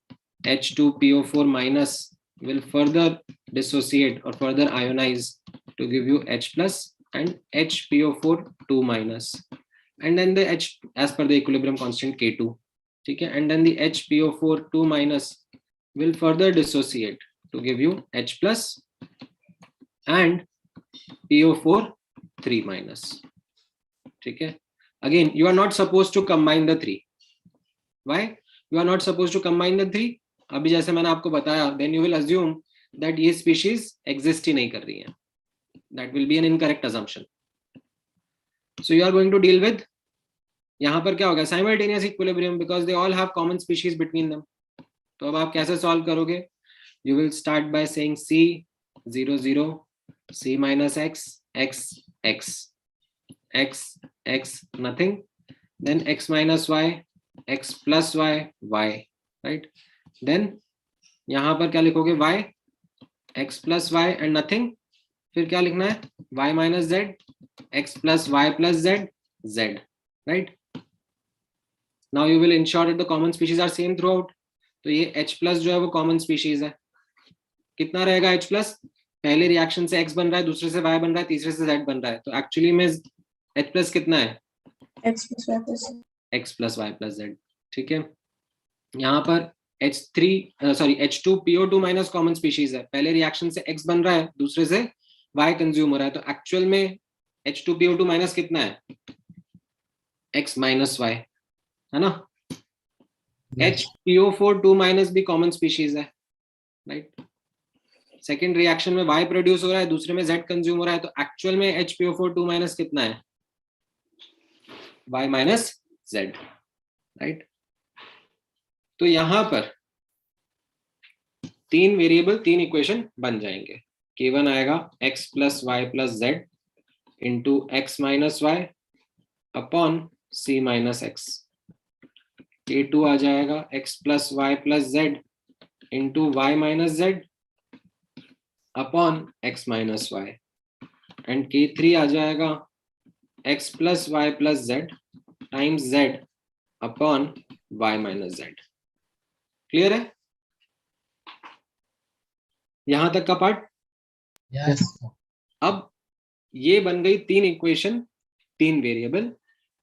H2PO4 minus will further dissociate or further ionize to give you H plus and HPO4 2 minus, and then the H as per the equilibrium constant K2, ठीक है, and then the HPO4 2 minus will further dissociate to give you H plus and PO4 3 minus, ठीक है. Again, you are not supposed to combine the three. Why? You are not supposed to combine the three. अभी जैसे मैंने आपको बताया, then you will assume that ये species exist ही नहीं कर रही है. That will be an incorrect assumption. So you are going to deal with, यहाँ पर क्या होगा, simultaneous equilibrium, because they all have common species between them. तो अब आप कैसे solve करोगे? You will start by saying C 0 0, C minus X X X X X nothing, then X minus Y X plus Y Y, right? Then यहाँ पर क्या लिखोगे, Y X plus Y and nothing, फिर क्या लिखना है, Y minus Z X plus Y plus Z Z, right? Now you will ensure that the common species are same throughout. तो ये H plus जो है वो common species है. कितना रहेगा H plus? पहले रिएक्शन से X बन रहा है, दूसरे से Y बन रहा है, तीसरे से Z बन रहा है, तो एक्चुअली में H plus कितना है? X plus Y plus Z. X plus Y plus Z, ठीक है. यहाँ पर H2PO2 माइनस कॉमन स्पीशीज है, पहले रिएक्शन से X बन रहा है, दूसरे से Y कंज्यूम हो रहा है, तो एक्चुअल में H2PO2 माइनस कितना है? X minus Y, है ना. HPO4 2 माइनस भी कॉमन स्पीशीज है, राइट. सेकेंड रिएक्शन में Y प्रोड्यूस हो रहा है, दूसरे में Z कंज्यूम हो रहा है, तो एक्चुअल में HPO4 2 माइनस कितना है? Y minus Z, right. तो यहां पर तीन वेरिएबल, तीन इक्वेशन बन जाएंगे. K1 आएगा X plus Y plus Z into X minus Y upon C minus X. K2 आ जाएगा X plus Y plus Z into Y minus Z upon X minus Y. And K3 आ जाएगा X plus Y plus Z times Z upon Y minus Z. Clear है यहां तक का part? Yes. अब ये बन गई 3 इक्वेशन, 3 वेरिएबल,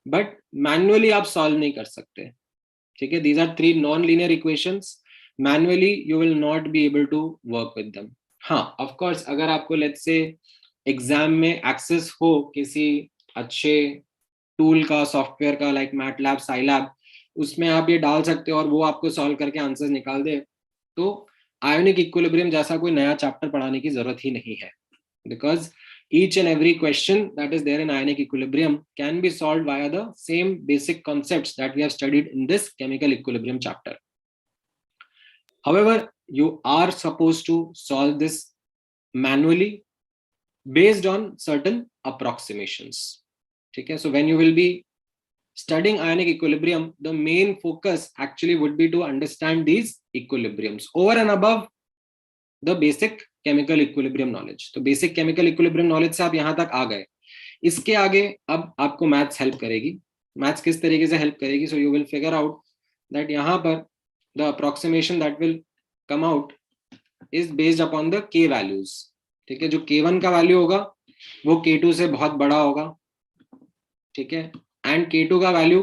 बट मैन्युअली आप सॉल्व नहीं कर सकते, ठीक है. These are 3 non linear equations. Manually you will not be able to work with them. हाँ, ऑफ कोर्स अगर आपको लेट्स से एग्जाम में एक्सेस हो किसी अच्छे टूल का, सॉफ्टवेयर का, लाइक मैटलैब, साइलैब, उसमें आप ये डाल सकते हो और वो आपको सॉल्व करके आंसर्स निकाल दे, तो आयोनिक इक्विलिब्रियम जैसा कोई नया चैप्टर पढ़ाने की जरूरत ही नहीं है, because each and every question that is there in ionic equilibrium can be solved via the same basic concepts that we have studied in this chemical equilibrium chapter. However, you are supposed to solve this manually based on certain approximations. Okay, so when you will be studying ionic equilibrium, the main focus actually would be to understand these equilibriums over and above the basic chemical equilibrium knowledge. तो basic chemical equilibrium knowledge से आप यहाँ तक आ गए. इसके आगे अब आपको मैथ्स हेल्प करेगी. मैथ्स किस तरीके से हेल्प करेगी? So you will figure out that यहाँ पर the approximation that will come out is based upon the k values. ठीक है, जो k1 का वैल्यू होगा वो k2 से बहुत बड़ा होगा, ठीक है, and k2 का वैल्यू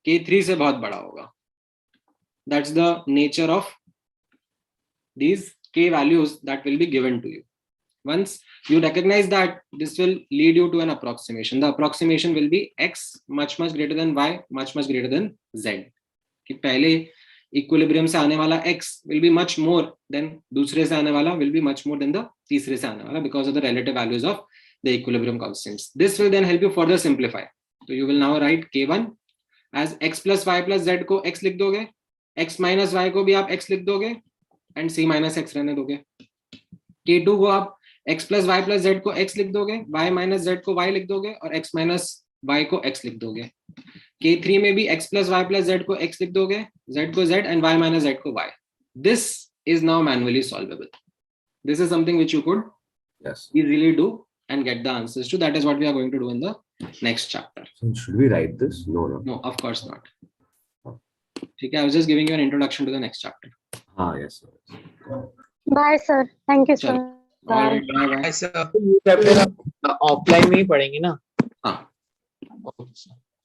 k3 से बहुत बड़ा होगा. That's the nature of these k values that will be given to you. Once you recognize that, this will lead you to an approximation. The approximation will be x much greater than y, much greater than z. कि पहले equilibrium से आने वाला x will be much more than दूसरे से आने वाला will be much more than the तीसरे से आने वाला, because of the relative values of the equilibrium constants. This will then help you further simplify. So you will now write k1 as x plus y plus z को x लिख दोगे, x minus y को भी आप x लिख दोगे, and c minus x रहने दोगे. k2 को आप x plus y plus z को x लिख दोगे, y minus z को y लिख दोगे और x minus y को x लिख दोगे. k3 में भी x plus y plus z को x लिख दोगे, z को z and y minus z को y. This is now manually solvable. This is something which you could easily do and get the answers to. That is what we are going to do in the next chapter. So should we write this? No. No, of course not. Okay, I was just giving you an introduction to the next chapter. Yes, sir. Bye, sir. Thank you, sir. All right, bye. sir. Chapter offline में ही पढ़ेंगे ना? हाँ.